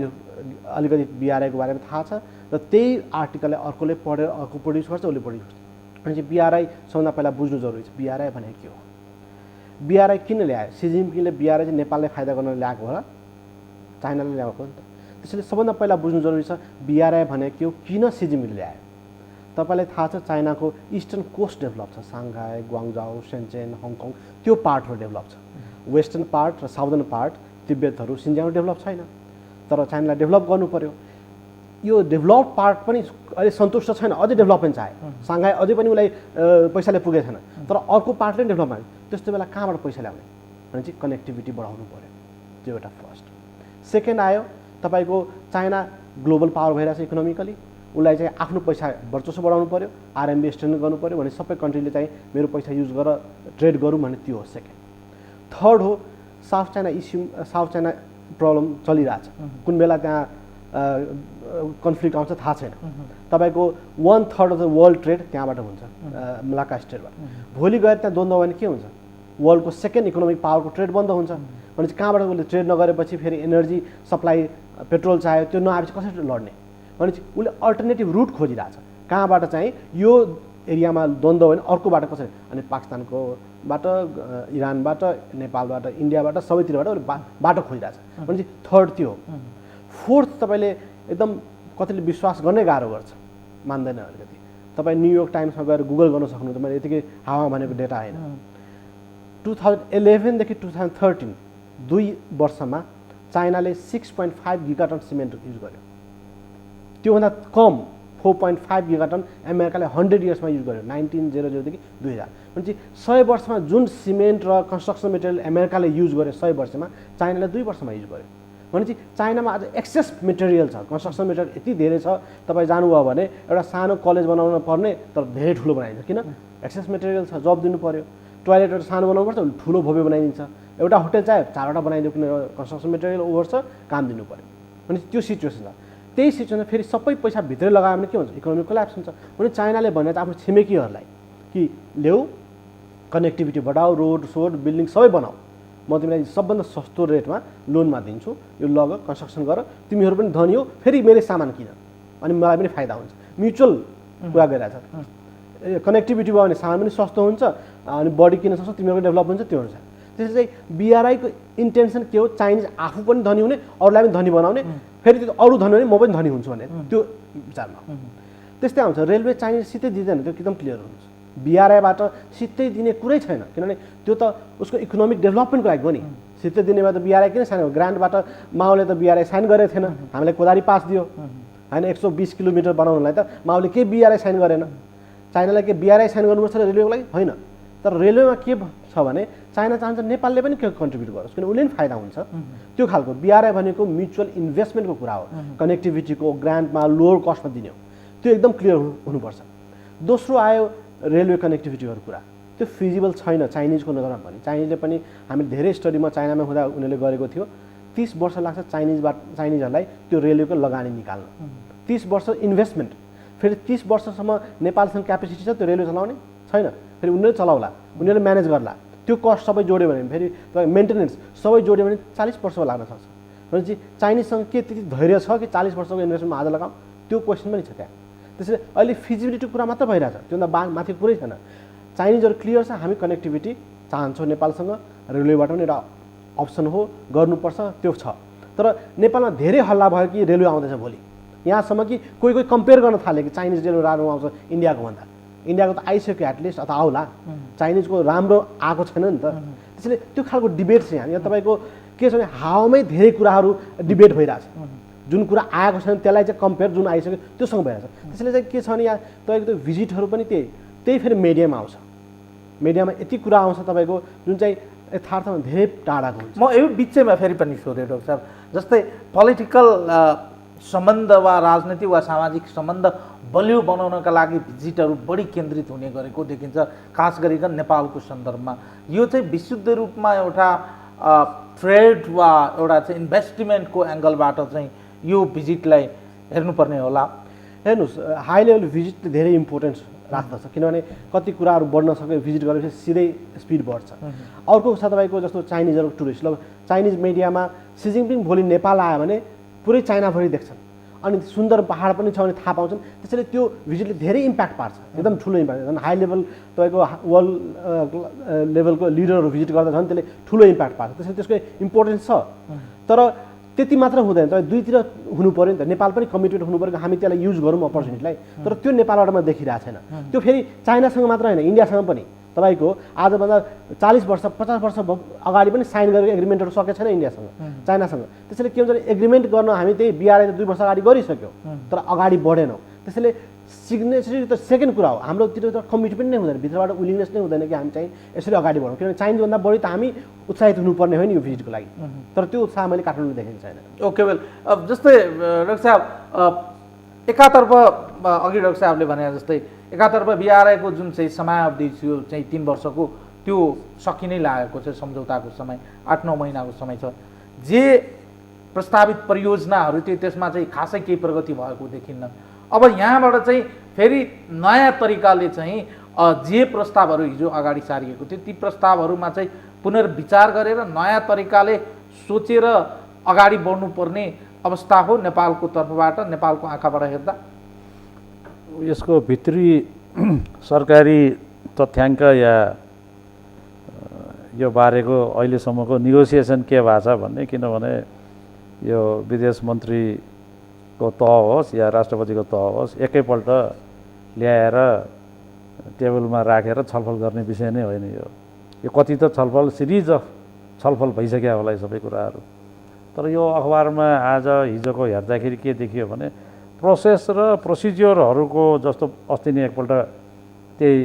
C: अलिकति बिआरआईको बारेमा थाहा छ र त्यही आर्टिकललाई अर्कोले पढेर अर्को प्रड्युस गर्छ, उसले प्रड्युस गर्छ। भनेपछि बिआरआई सबभन्दा पहिला बुझ्नु जरुरी छ। बिआरआई भनेको के हो? बिआरआई किन ल्यायो? सी जिनपिङले बिआरआई चाहिँ नेपाललाई फाइदा गर्न ल्याएको होला, चाइनाले ल्याएको हो नि त। त्यसैले सबभन्दा पहिला बुझ्नु जरुरी छ BRI भने के हो, किन सी जिनपिङले ल्यायो। तपाईलाई थाहा छ चाइनाको इस्टर्न कोस्ट डेभलप छ, साङ्घाई, ग्वाङ्जाउ, सेन्चेन, हङकङ त्यो पार्टहरू डेभलप छ। वेस्टर्न पार्ट र साउदर्न पार्ट तिब्बतहरू सिन्जियाङ डेभलप छैन, तर चाइनालाई डेभलप गर्नु पर्यो। यो डेभलप पार्ट पनि अहिले सन्तुष्ट छैन, अझै डेभलपमेन्ट चाहे। साङ्घाई अझै पनि उसलाई पैसाले पुगेको छैन, तर अर्को पार्टले डेभलप भयो। त्यस्तो बेला कहाँबाट पैसा ल्याउने भने चाहिँ कनेक्टिभिटी बढाउनु पर्यो, त्यो एउटा फर्स्ट। सेकेन्ड आयो तपाईँको चाइना ग्लोबल पावर भइरहेछ इकोनोमिकली, उसलाई चाहिँ आफ्नो पैसा वर्चस्व बढाउनु पर्यो, RMB स्ट्रेन्थ गर्नु पर्यो भने सबै कन्ट्रीले चाहिँ मेरो पैसा युज गरेर ट्रेड गरौँ भन्ने त्यो हो सेकेन्ड। थर्ड हो south China issue, south China problem चलिरहेछ, कुन बेला त्यहाँ कन्फ्लिक्ट आउँछ थाहा छैन। तपाईँको 1/3 अफ द वर्ल्ड ट्रेड त्यहाँबाट हुन्छ, मलाक्का स्टेटबाट। भोलि गएर त्यहाँ द्वन्द्व भने के हुन्छ, वर्ल्डको सेकेन्ड इकोनोमिक पावरको ट्रेड बन्द हुन्छ भने कहाँबाट उसले ट्रेड नगरेपछि फेरि एनर्जी सप्लाई पेट्रोल चाहियो, त्यो नआएपछि कसरी लड्ने भने उसले अल्टरनेटिभ रुट खोजिरहेछ, कहाँबाट चाहिँ यो एरियामा द्वन्द्व भने अर्को बाटो कसरी, अनि पाकिस्तानकोबाट, इरानबाट, नेपालबाट, इन्डियाबाट, सबैतिरबाट उसले बाटो खोजिरहेछ भने थर्ड त्यो हो। फोर्थ तपाईँले एकदम कतिले विश्वास गर्नै गाह्रो गर्छ, मान्दैन अलिकति। तपाईँ न्युयोर्क टाइम्समा गएर गुगल गर्न सक्नुहुन्छ, मैले यतिकै हावा भनेको डेटा होइन। 2011 देखि 2013 2 वर्षमा चाइनाले 6.5 गिगाटन सिमेन्ट युज गर्यो, त्योभन्दा कम 4.5 गिगाटन अमेरिकाले 100 इयर्समा युज गर्यो, 1900 देखि 2000। भनेपछि 100 वर्षमा जुन सिमेन्ट र कन्स्ट्रक्सन मेटेरियल अमेरिकाले युज गर्यो 100 वर्षमा, चाइनाले 2 वर्षमा युज गर्यो। भनेपछि चाइनामा आज एक्सेस मेटेरियल छ, कन्स्ट्रक्सन मेटेरियल यति धेरै छ, तपाईँ जानुभयो भने एउटा सानो कलेज बनाउन पर्ने तर धेरै ठुलो बनाइन्छ, किन एक्सेस मेटेरियल छ, जब दिनु पर्यो। टोयलेट एउटा सानो बनाउनुपर्छ, ठुलो भव्य बनाइदिन्छ। एउटा होटल चाहे 4वटा बनाइदियो, किन कन्स्ट्रक्सन मेटेरियल ओभर छ, काम दिनु पर्यो। भने त्यो सिचुएसन छ। त्यही सिचुएसन फेरि सबै पैसा भित्रै लगायो भने के हुन्छ, इकोनोमिक कोल्याप्स हुन्छ। भने चाइनाले भने त आफ्नो छिमेकीहरूलाई कि ल्याऊ कनेक्टिभिटी बढाऊ, रोड सोड बिल्डिङ सबै बनाऊ, म तिमीलाई सबभन्दा सस्तो रेटमा लोनमा दिन्छु, यो लग कन्स्ट्रक्सन गर, तिमीहरू पनि धनी हो, फेरि मेरो सामान किन, अनि मलाई पनि फाइदा हुन्छ। म्युचुअल कुरा गरिरहेछ। कनेक्टिभिटी भयो भने सामान पनि सस्तो हुन्छ, अनि बढी किन सक्छ, तिमीहरूको डेभलप हुन्छ, त्यो हुन्छ। त्यसै चाहिँ BRI को इन्टेन्सन के हो, चाइनिज आफू पनि धनी हुने, अरूलाई पनि धनी बनाउने, फेरि त्यो अरू धनी भने म पनि धनी हुन्छु भन्ने त्यो विचारमा। त्यस्तै आउँछ रेलवे चाइनिज सिधै दिँदैन, त्यो एकदम क्लियर हुन्छ। BRIबाट सिधै दिने कुरै छैन, किनभने त्यो त उसको इकोनोमिक डेभलपमेन्टको लागि हो नि। सिधै दिने भए त BRI किन साइन, ग्रान्टबाट माओले त BRI साइन गरेको थिएन, हामीलाई कोदारी पास दियो होइन, 120 किलोमिटर बनाउनलाई त माओले केही BRI साइन गरेन। चाइनालाई के BRI साइन गर्नुपर्छ रेलवेको लागि होइन, तर रेलवेमा के छ भने चाइना चाहन्छ नेपालले पनि के कन्ट्रिब्युट गरोस्, किन उसले पनि फाइदा हुन्छ। त्यो खालको BRI भनेको म्युचुअल इन्भेस्टमेन्टको कुरा हो, कनेक्टिभिटीको ग्रान्टमा लोवर कस्टमा दिने हो, त्यो एकदम क्लियर हुनुपर्छ। दोस्रो आयो रेलवे कनेक्टिभिटीहरूको कुरा, त्यो फिजिबल छैन चाइनिजको नजरमा पनि। चाइनिजले पनि हामी धेरै स्टडीमा चाइनामा हुँदा उनीहरूले गरेको थियो, 30 वर्ष लाग्छ चाइनिजहरूलाई त्यो रेलवेको लगानी निकाल्न। 30 वर्ष इन्भेस्टमेन्ट, फेरि 30 वर्षसम्म नेपालसँग क्यापेसिटी छ त्यो रेलवे चलाउने छैन, फेरि उनीहरूले चलाउला, उनीहरूले म्यानेज गर्ला, त्यो कस्ट सबै जोड्यो भने फेरि तपाईँ मेन्टेनेन्स सबै जोड्यो भने 40 वर्ष लाग्न सक्छ। भनेपछि चाइनिजसँग के त्यति धैर्य छ कि 40 वर्षको इन्भेस्टमेन्टमा आज लगाऊँ, त्यो क्वेसन पनि छ त्यहाँ। त्यसैले अहिले फिजिबिलिटी कुरा मात्र भइरहेछ, त्योभन्दा माथि कुरै छैन। चाइनिजहरू क्लियर छ, हामी कनेक्टिभिटी चाहन्छौँ नेपालसँग, रेलवेबाट पनि एउटा अप्सन हो, गर्नुपर्छ, त्यो छ। तर नेपालमा धेरै हल्ला भयो कि रेलवे आउँदैछ भोलि, यहाँसम्म कि कोही कम्पेयर गर्न थाले कि चाइनिज रेलवे राम्रो आउँछ इन्डियाको भन्दा। इन्डियाको त आइसक्यो एटलिस्ट, अथवा आउला, चाइनिजको राम्रो आएको छैन नि त। त्यसैले त्यो खालको डिबेट छ यहाँ तपाईँको के छ भने हावामै धेरै कुराहरू डिबेट भइरहेछ, जुन कुरा आएको छैन त्यसलाई चाहिँ कम्पेयर जुन आइसक्यो त्योसँग भइरहेछ। त्यसैले चाहिँ के छ भने यहाँ तपाईँको त्यो भिजिटहरू पनि त्यही फेरि मिडियामा आउँछ, मिडियामा यति कुरा आउँछ तपाईँको जुन चाहिँ यथार्थमा धेरै टाढाको हुन्छ।
A: म यो बिचैमा फेरि पनि सोधेँ डाक्टर साहब, जस्तै पोलिटिकल सम्बन्ध वा राजनीतिक वा सामाजिक सम्बन्ध बलियो बनाउनका लागि भिजिटहरू बढी केन्द्रित हुने गरेको देखिन्छ, खास गरिकन नेपालको सन्दर्भमा। यो चाहिँ विशुद्ध रूपमा एउटा ट्रेड वा एउटा चाहिँ इन्भेस्टमेन्टको एङ्गलबाट चाहिँ यो भिजिटलाई हेर्नुपर्ने होला।
C: हेर्नुहोस्, हाई लेभल भिजिटले धेरै इम्पोर्टेन्स राख्दछ, किनभने कति कुराहरू बढ्न सक्यो, भिजिट गरेपछि सिधै स्पिड बढ्छ। अर्को छ तपाईँको जस्तो चाइनिजहरू टुरिस्ट, ल चाइनिज मिडियामा सी जिनपिङ भोलि नेपाल आयो भने पुरै चाइनाभरि देख्छन्, अनि सुन्दर पहाड पनि छ भने थाहा पाउँछन्। त्यसैले त्यो भिजिटले धेरै इम्प्याक्ट पार्छ, एकदम ठुलो इम्प्याक्ट। झन् हाई लेभल तपाईँको वर्ल्ड लेभलको लिडरहरू भिजिट गर्दा झन् त्यसले ठुलो इम्प्याक्ट पार्छ, त्यसैले त्यसको इम्पोर्टेन्स छ। तर त्यति मात्र हुँदैन, तपाईँ दुईतिर हुनु पऱ्यो नि त। नेपाल पनि कमिटेड हुनु पऱ्यो, हामी त्यसलाई युज गरौँ अपर्च्युनिटीलाई। तर त्यो नेपालबाट म देखिरहेको छैन। त्यो फेरि चाइनासँग मात्र होइन, इन्डियासँग पनि। तपाईँको आजभन्दा 40 वर्ष 50 वर्ष अगाडि पनि साइन गरेको एग्रिमेन्टहरू सकेको छैन इन्डियासँग, चाइनासँग। त्यसैले के हुन्छ भने एग्रिमेन्ट गर्न हामी त्यही बिआरआई 2 वर्ष अगाडि गरिसक्यौँ, तर अगाडि बढेनौँ। त्यसैले सिग्नेचरी त सेकेन्ड कुरा हो, हाम्रोतिर त कमिटमेन्ट नै हुँदैन, भित्रबाट विलिङनेस नै हुँदैन कि हामी चाहिँ यसरी अगाडि बढौँ। किनभने चाइनिजभन्दा बढी त हामी उत्साहित हुनुपर्ने हो नि यो भिजिटको लागि। तर त्यो उत्साह मैले काठमाडौँ देखेको छैन।
A: ओके वेल, अब जस्तै डाक्टर साहब एकातर्फ अघि डाक्टर साहबले भने जस्तै एकातर्फ बिआरआईको जुन चाहिँ समयावधि थियो चाहिँ 3 वर्षको, त्यो सकिनै लागेको छ, सम्झौताको समय 8-9 महिनाको समय छ। जे प्रस्तावित परियोजनाहरू थियो त्यसमा चाहिँ खासै केही प्रगति भएको देखिन्न। अब यहाँबाट चाहिँ फेरि नयाँ तरिकाले चाहिँ जे प्रस्तावहरू हिजो अगाडि सारिएको थियो ती प्रस्तावहरूमा चाहिँ पुनर्विचार गरेर नयाँ तरिकाले सोचेर अगाडि बढ्नुपर्ने अवस्था हो नेपालको तर्फबाट, नेपालको आँखाबाट हेर्दा।
B: यसको भित्री सरकारी तथ्याङ्क या यो बारेको अहिलेसम्मको नेगोसिएसन के भएको छ भन्ने, किनभने यो विदेश मन्त्रीको तह होस् या राष्ट्रपतिको तह होस्, एकैपल्ट ल्याएर टेबलमा राखेर छलफल गर्ने विषय नै होइन यो कति त छलफल सिरिज अफ छलफल भइसक्यो होला यी सबै कुराहरू। तर यो अखबारमा आज हिजोको हेर्दाखेरि के देखियो भने प्रोसेस र प्रोसिज्योरहरूको जस्तो अस्ति नै एकपल्ट त्यही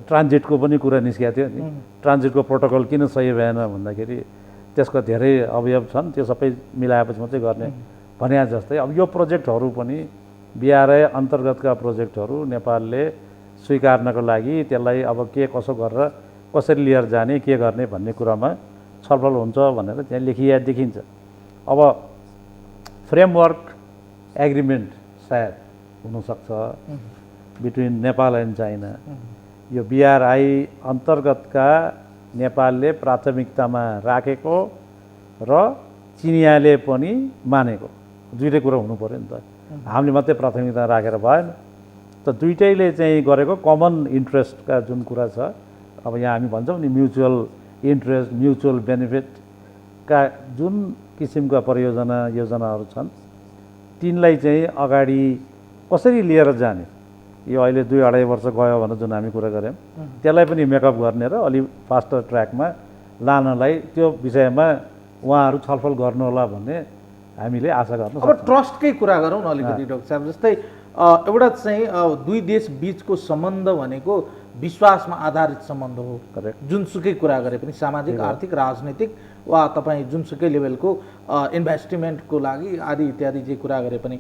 B: ट्रान्जिटको पनि कुरा निस्किएको थियो नि, ट्रान्जिटको प्रोटोकल किन सही भएन भन्दाखेरि त्यसको धेरै अवयव छन्, त्यो सबै मिलाएपछि मात्रै गर्ने भने जस्तै अब यो प्रोजेक्टहरू पनि बिआरआई अन्तर्गतका प्रोजेक्टहरू नेपालले स्वीकार्नको लागि त्यसलाई अब के कसो गरेर कसरी लिएर जाने के गर्ने भन्ने कुरामा छलफल हुन्छ भनेर त्यहाँ लेखिया देखिन्छ। अब फ्रेमवर्क एग्रिमेन्ट सायद हुनसक्छ बिट्विन नेपाल एन्ड चाइना। यो बिआरआई अन्तर्गतका नेपालले प्राथमिकतामा राखेको र चिनियाले पनि मानेको दुईटै कुरा हुनु पऱ्यो नि त। हामीले मात्रै प्राथमिकता राखेर भएन त, दुईटैले चाहिँ गरेको कमन इन्ट्रेस्टका जुन कुरा छ, अब यहाँ हामी भन्छौँ नि म्युचुअल इन्ट्रेस्ट म्युचुअल बेनिफिटका जुन किसिमका परियोजना योजनाहरू छन् तिनलाई चाहिँ अगाडि कसरी लिएर जाने, यो अहिले 2-2.5 वर्ष गयो भनेर जुन हामी कुरा गऱ्यौँ त्यसलाई पनि मेकअप गर्ने र अलि फास्टर ट्र्याकमा लानलाई त्यो विषयमा उहाँहरू छलफल गर्नुहोला भन्ने हामीले आशा गर्न सक्छौँ।
A: अब ट्रस्टकै कुरा गरौँ न अलिकति डाक्टर साहब। जस्तै एउटा चाहिँ दुई देश बिचको सम्बन्ध भनेको विश्वासमा आधारित सम्बन्ध हो।
B: करेक्ट।
A: जुनसुकै कुरा गरे पनि सामाजिक आर्थिक राजनीतिक वा तपाईँ जुनसुकै लेभलको इन्भेस्टमेन्टको लागि आदि इत्यादि जे कुरा गरे पनि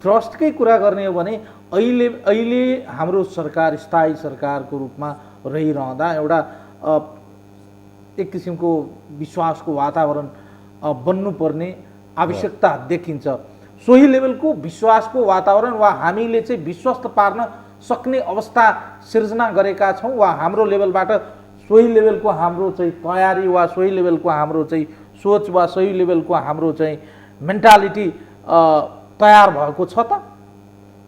A: ट्रस्टकै कुरा गर्ने हो भने अहिले हाम्रो सरकार स्थायी सरकारको रूपमा रहिरहँदा एउटा एक किसिमको विश्वासको वातावरण बन्नुपर्ने आवश्यकता देखिन्छ। सोही लेभलको विश्वासको वातावरण वा हामीले चाहिँ विश्वस्त पार्न सक्ने अवस्था सिर्जना गरेका छौँ वा हाम्रो लेभलबाट सोही लेभलको हाम्रो चाहिँ तयारी वा सोही लेभलको हाम्रो चाहिँ सोच वा सोही लेभलको हाम्रो चाहिँ मेन्टालिटी तयार भएको छ त?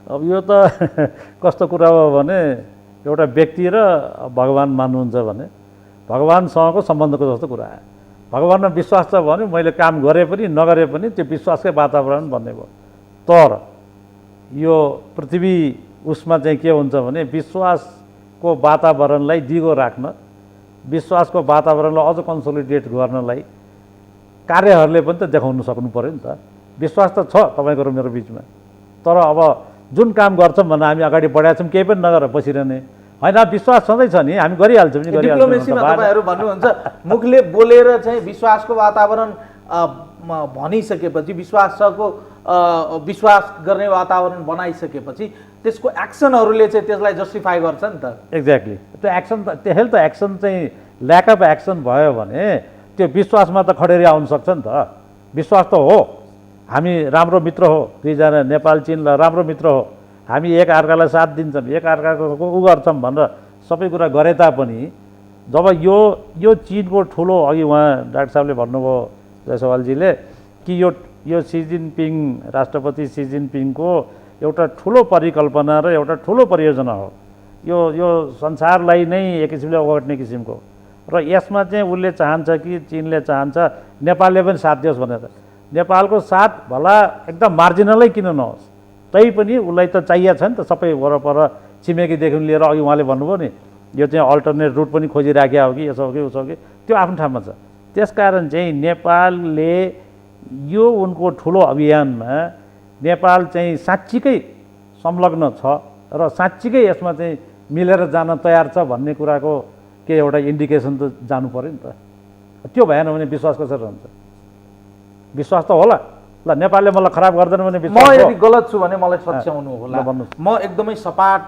B: अब यो त कस्तो कुरा हो भने एउटा व्यक्ति र भगवान मान्नुहुन्छ भने भगवानसँगको सम्बन्धको जस्तो कुरा आयो। भगवानमा विश्वास छ भने मैले काम गरे पनि नगरे पनि त्यो विश्वासकै वातावरण बन्ने भयो। तर यो पृथ्वी उसमा चाहिँ के हुन्छ भने विश्वासको वातावरणलाई दिगो राख्न, विश्वासको वातावरणलाई अझ कन्सोलिडेट गर्नलाई कार्यहरूले पनि त देखाउन सक्नु पऱ्यो नि त। विश्वास त छ तपाईँको र मेरो बिचमा, तर अब जुन काम गर्छौँ भन्दा हामी अगाडि बढाएको छौँ केही पनि नगरेर बसिरहने होइन। विश्वास सधैँ छ नि, हामी गरिहाल्छौँ नि।
A: डिप्लोमेसीमा तपाईँहरू भन्नुहुन्छ मुखले बोलेर चाहिँ विश्वासको वातावरण भनिसकेपछि विश्वास गर्ने वातावरण बनाइसकेपछि त्यसको एक्सनहरूले चाहिँ त्यसलाई जस्टिफाई गर्छ नि त।
B: एक्ज्याक्टली। त्यो एक्सन त त्यसैले त एक्सन चाहिँ ल्याक अफ एक्सन भयो भने त्यो विश्वासमा त खडेरी आउन सक्छ नि त। विश्वास त हो हामी राम्रो मित्र हो, दुईजना नेपाल चीनलाई राम्रो मित्र हो, हामी एक अर्कालाई साथ दिन्छौँ, एक अर्काको उ गर्छौँ भनेर सबै कुरा गरे तापनि जब यो चीनको ठुलो अघि उहाँ डाक्टर साहबले भन्नुभयो जयसवालजीले कि यो सी जिनपिङ राष्ट्रपति सी जिनपिङको एउटा ठुलो परिकल्पना र एउटा ठुलो परियोजना हो। यो संसारलाई नै एक किसिमले ओगट्ने किसिमको, र यसमा चाहिँ उसले चाहन्छ कि चीनले चाहन्छ नेपालले पनि साथ दियोस् भनेर। नेपालको साथ भला एकदम मार्जिनलै किन नहोस्, तैपनि उसलाई त चाहिएको छ नि त सबै वरपर छिमेकीदेखि लिएर अघि उहाँले भन्नुभयो नि यो चाहिँ अल्टरनेट रुट पनि खोजिराखेको हो कि यसो हो कि उसो हो कि त्यो आफ्नो ठाउँमा छ। त्यसकारण चाहिँ नेपालले यो उनको ठुलो अभियानमा नेपाल चाहिँ साँच्चीकै संलग्न छ र साँच्चीकै यसमा चाहिँ मिलेर जान तयार छ भन्ने कुराको के एउटा इन्डिकेसन त जानु पऱ्यो नि त। त्यो भएन भने विश्वास कसरी रहन्छ? विश्वास त होला, ल नेपालले मलाई खराब गर्दैन भने
A: म
B: विश्वास
A: यदि गलत छु भने मलाई सच्याउनु होला।
B: भन्नुहोस्।
A: म एकदमै सपाट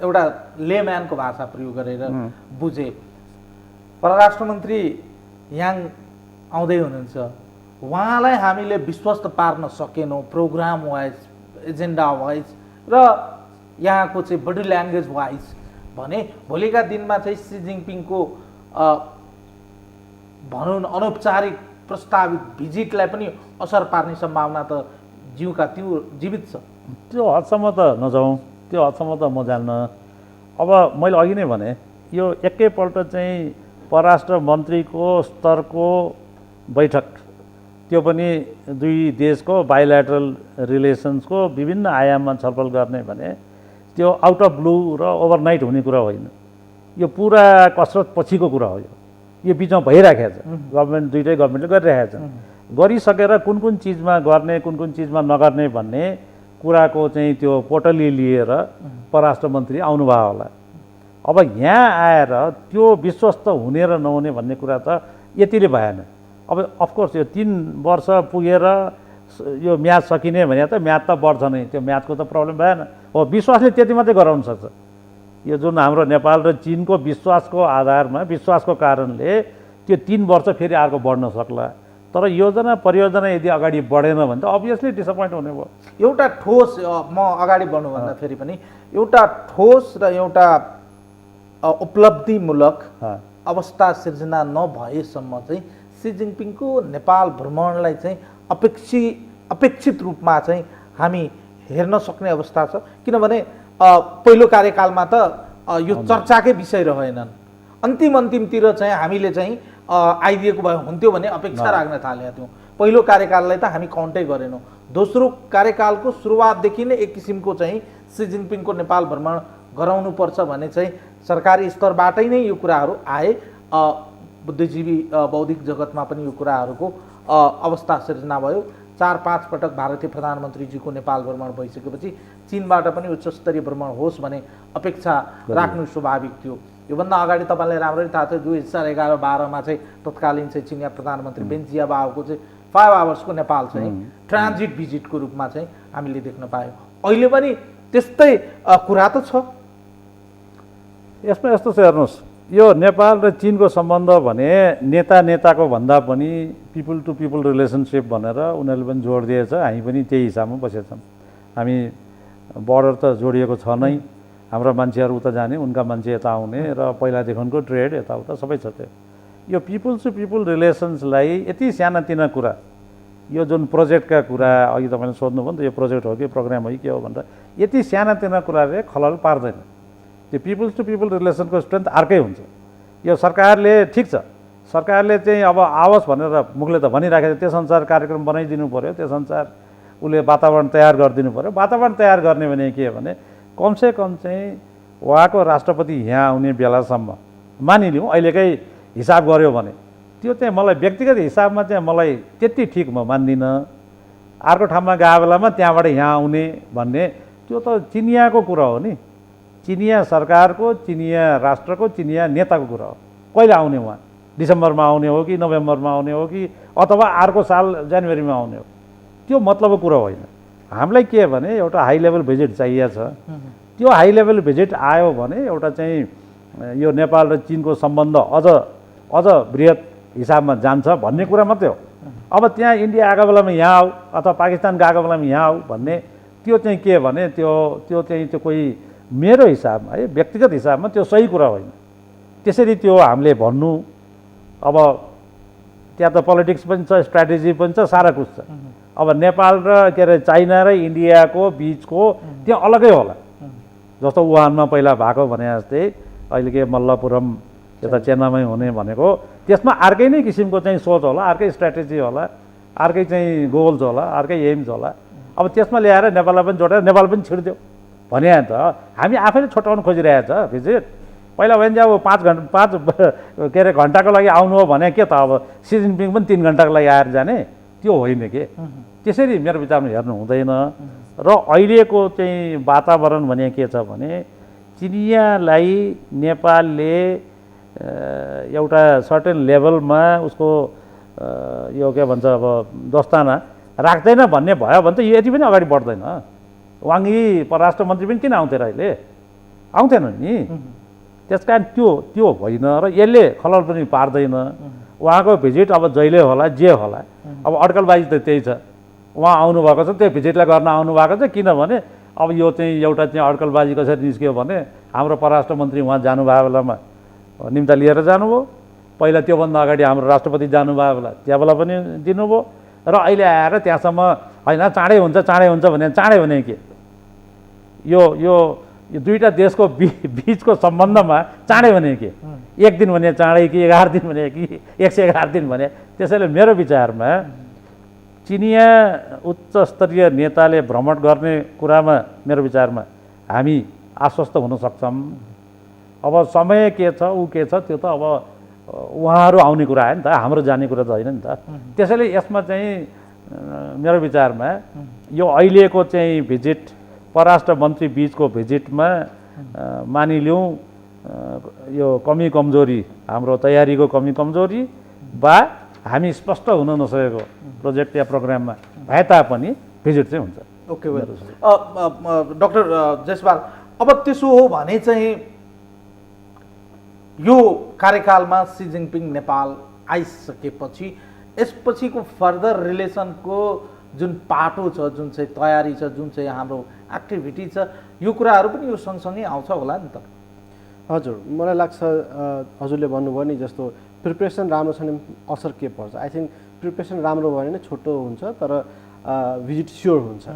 A: एउटा लेम्यानको भाषा प्रयोग गरेर बुझेँ। परराष्ट्र मन्त्री याङ आउँदै हुनुहुन्छ, उहाँलाई हामीले विश्वस्त पार्न सकेनौँ प्रोग्राम वाइज, एजेन्डा वाइज र यहाँको चाहिँ बडी ल्याङ्ग्वेज वाइज भने भोलिका दिनमा चाहिँ सी जिङपिङको भनौँ न अनौपचारिक प्रस्तावित भिजिटलाई पनि असर पार्ने सम्भावना त जिउका त्यो जीवित छ।
B: त्यो हदसम्म त नजाउँ, त्यो हदसम्म त म जान्न। अब मैले अघि नै भने यो एकैपल्ट चाहिँ परराष्ट्र मन्त्रीको स्तरको बैठक, त्यो पनि दुई देशको बाइल्याटरल रिलेसन्सको विभिन्न आयाममा छलफल गर्ने भने त्यो आउट अफ ब्लू र ओभरनाइट हुने कुरा होइन। यो पुरा कसरत पछिको कुरा हो। यो बिचमा भइराखेको छ, गभर्मेन्ट दुइटै गभर्मेन्टले गरिरहेको छ। गरिसकेर कुन कुन चिजमा गर्ने कुन कुन चिजमा नगर्ने भन्ने कुराको चाहिँ त्यो पोटली लिएर परराष्ट्र मन्त्री आउनुभयो होला। अब यहाँ आएर त्यो विश्वस्त हुने र नहुने भन्ने कुरा त यतिले भएन। अब अफकोर्स यो 3 वर्ष पुगेर यो म्याच सकिने भने त म्याच त बढ्छ नै, त्यो म्याचको त प्रब्लम भएन। हो, विश्वासले त्यति मात्रै गराउन सक्छ। यो जुन हाम्रो नेपाल र चीनको विश्वासको आधारमा, विश्वासको कारणले त्यो 3 वर्ष फेरि अर्को बढ्न सक्ला। तर योजना परियोजना यदि अगाडि बढेन भने त अभियसली डिसपोइन्ट हुने भयो।
A: एउटा ठोस, म अगाडि बढ्नुभन्दा फेरि पनि एउटा ठोस र एउटा उपलब्धिमूलक अवस्था सिर्जना नभएसम्म चाहिँ सी जिङपिङको नेपाल भ्रमणलाई चाहिँ अपेक्षित रूपमा चाहिँ हामी हेर्न सक्ने अवस्था छ। किनभने पहिलो कार्यकालमा त यो चर्चाकै विषय रहेनन्। अन्तिमतिर चाहिँ हामीले चाहिँ आइदिएको भए हुन्थ्यो भने अपेक्षा राख्न थालेका थियौँ। पहिलो कार्यकाललाई त हामी काउन्टै गरेनौँ। दोस्रो कार्यकालको सुरुवातदेखि नै एक किसिमको चाहिँ सी जिङपिङको नेपाल भ्रमण गराउनुपर्छ भने चाहिँ सरकारी स्तरबाटै नै यो कुराहरू आए। बुद्धिजीवी बौद्धिक जगतमा पनि यो कुराहरूको अवस्था सिर्जना भयो। 4-5 पटक भारतीय प्रधानमन्त्रीजीको नेपाल भ्रमण भइसकेपछि चीनबाट पनि उच्च स्तरीय भ्रमण होस् भने अपेक्षा राख्नु स्वाभाविक थियो। योभन्दा अगाडि तपाईँलाई राम्ररी थाहा थियो 2011-12मा चाहिँ तत्कालीन चाहिँ चिनिया प्रधानमन्त्री बेन जियाबाओको चाहिँ 5 आवर्सको नेपाल चाहिँ ट्रान्जिट भिजिटको रूपमा चाहिँ हामीले देख्न पायौँ। अहिले पनि त्यस्तै कुरा त छ।
B: यसमा यस्तो छ, हेर्नुहोस्, यो नेपाल र चीनको सम्बन्ध भने नेताको भन्दा पनि पिपुल टु पिपुल रिलेसनसिप भनेर उनीहरूले पनि जोड दिएछ। हामी पनि त्यही हिसाबमा बसेछौँ। हामी बर्डर त जोडिएको छ नै, हाम्रा मान्छेहरू उता जाने, उनका मान्छे यता आउने र पहिलादेखिको ट्रेड यताउता सबै छ। त्यो यो पिपुल टु पिपुल रिलेसन्सलाई यति सानातिना कुरा, यो जुन प्रोजेक्टका कुरा अघि तपाईँले सोध्नुभयो नि त, यो प्रोजेक्ट हो कि प्रोग्राम हो कि के हो भनेर यति सानातिना कुराले खलल पार्दैन। त्यो पिपुल्स टु पिपुल रिलेसनको स्ट्रेन्थ अर्कै हुन्छ। यो सरकारले ठिक छ, सरकारले चाहिँ अब आओस् भनेर मुखले त भनिराखेको छ, त्यसअनुसार कार्यक्रम बनाइदिनु पऱ्यो, त्यसअनुसार उसले वातावरण तयार गरिदिनु पऱ्यो। वातावरण तयार गर्ने भने के भने कमसेकम चाहिँ उहाँको राष्ट्रपति यहाँ आउने बेलासम्म मानिलिउँ, अहिलेकै हिसाब गऱ्यो भने त्यो चाहिँ मलाई व्यक्तिगत हिसाबमा चाहिँ मलाई त्यति ठिक म मान्दिनँ। अर्को ठाउँमा गएको बेलामा त्यहाँबाट यहाँ आउने भन्ने त्यो त चिनियाको कुरा हो नि, चिनिया सरकारको, चिनिया राष्ट्रको, चिनिया नेताको कुरा हो। कहिले आउने उहाँ? डिसेम्बरमा आउने हो कि नोभेम्बरमा आउने हो कि अथवा अर्को साल जनवरीमा आउने हो? त्यो मतलबको कुरा होइन। हामीलाई के भने एउटा हाई लेभल भिजिट चाहिएको छ। त्यो हाई लेभल भिजिट आयो भने एउटा चाहिँ यो नेपाल र चीनको सम्बन्ध अझ बृहत हिसाबमा जान्छ भन्ने कुरा मात्रै हो। अब त्यहाँ इन्डिया आएको बेलामा यहाँ आऊ अथवा पाकिस्तान गएको बेलामा यहाँ आऊ भन्ने त्यो चाहिँ के भने त्यो चाहिँ त्यो कोही मेरो हिसाबमा है, व्यक्तिगत हिसाबमा त्यो सही कुरा होइन। त्यसरी त्यो हामीले भन्नु, अब त्यहाँ त पोलिटिक्स पनि छ, स्ट्राटेजी पनि छ, सारा कुछ छ। अब नेपाल र के अरे चाइना र इन्डियाको बिचको त्यो अलगै होला। जस्तो वुहानमा पहिला भएको भने जस्तै अहिले के मल्लपुरम यता चेन्नईमै हुने भनेको, त्यसमा अर्कै नै किसिमको चाहिँ सोच होला, अर्कै स्ट्राटेजी होला। अर्कै चाहिँ गोल छ होला, अर्कै एम्स होला। अब त्यसमा ल्याएर नेपाललाई पनि जोडेर नेपाल पनि छिर्दियो भने त हामी आफैले छोटाउन खोजिरहेको छ भिजिट। पहिला भने चाहिँ अब 5 घन्टाको लागि आउनु हो भने के त अब सी जिनपिङ पनि 3 घन्टाको लागि आएर जाने, त्यो होइन के। त्यसरी मेरो विचारमा हेर्नु हुँदैन। र अहिलेको चाहिँ वातावरण भने के छ भने चिनियाँलाई नेपालले एउटा सर्टेन लेभलमा उसको यो के भन्छ अब दस्ताना राख्दैन भन्ने भयो भने त यति पनि अगाडि बढ्दैन। वाङ यी परराष्ट्र मन्त्री पनि किन आउँथे र अहिले? आउँथेन नि। त्यस कारण त्यो होइन र यसले खलल पनि पार्दैन। उहाँको भिजिट अब जहिले होला जे होला, अब अड्कलबाजी त त्यही छ। उहाँ आउनुभएको छ, त्यो भिजिटलाई गर्न आउनुभएको छ। किनभने अब यो चाहिँ एउटा चाहिँ अड्कलबाजी कसरी निस्क्यो भने हाम्रो परराष्ट्र मन्त्री उहाँ जानुभएको बेलामा निम्ता लिएर जानुभयो। पहिला त्योभन्दा अगाडि हाम्रो राष्ट्रपति जानुभएको बेला त्यहाँ बेला पनि दिनुभयो। र अहिले आएर त्यहाँसम्म होइन चाँडै हुन्छ भने चाँडै हुने के? यो दुईवटा देशको बिचको सम्बन्धमा चाँडै भने के? 1 दिन भने चाँडै कि 11 दिन भने कि 111 दिन भने? त्यसैले मेरो विचारमा चिनियाँ उच्च स्तरीय नेताले भ्रमण गर्ने कुरामा मेरो विचारमा हामी आश्वस्त हुन सक्छौँ। अब समय के छ ऊ के छ त्यो त अब उहाँहरू आउने कुरा आयो नि त, हाम्रो जाने कुरा त होइन नि त। त्यसैले यसमा चाहिँ मेरो विचारमा यो अहिलेको चाहिँ भिजिट परराष्ट्र मन्त्री बिचको भिजिटमा मानिलिउँ यो कमी कमजोरी, हाम्रो तयारीको कमी कमजोरी वा हामी स्पष्ट हुन नसकेको प्रोजेक्ट या प्रोग्राममा भए तापनि भिजिट चाहिँ हुन्छ।
A: Okay well. डाक्टर जयसवाल, अब त्यसो हो भने चाहिँ यो कार्यकालमा सी जिनपिङ नेपाल आइसकेपछि यसपछिको फर्दर रिलेसनको जुन पाटो छ, जुन चाहिँ तयारी छ, जुन चाहिँ हाम्रो एक्टिभिटी छ, यो कुराहरू पनि यो सँगसँगै आउँछ होला नि त?
C: हजुर, मलाई लाग्छ हजुरले भन्नुभयो नि जस्तो प्रिपरेसन राम्रो छ भने असर के पर्छ। आई थिङ्क प्रिपरेसन राम्रो भयो भने छोटो हुन्छ तर भिजिट स्योर हुन्छ।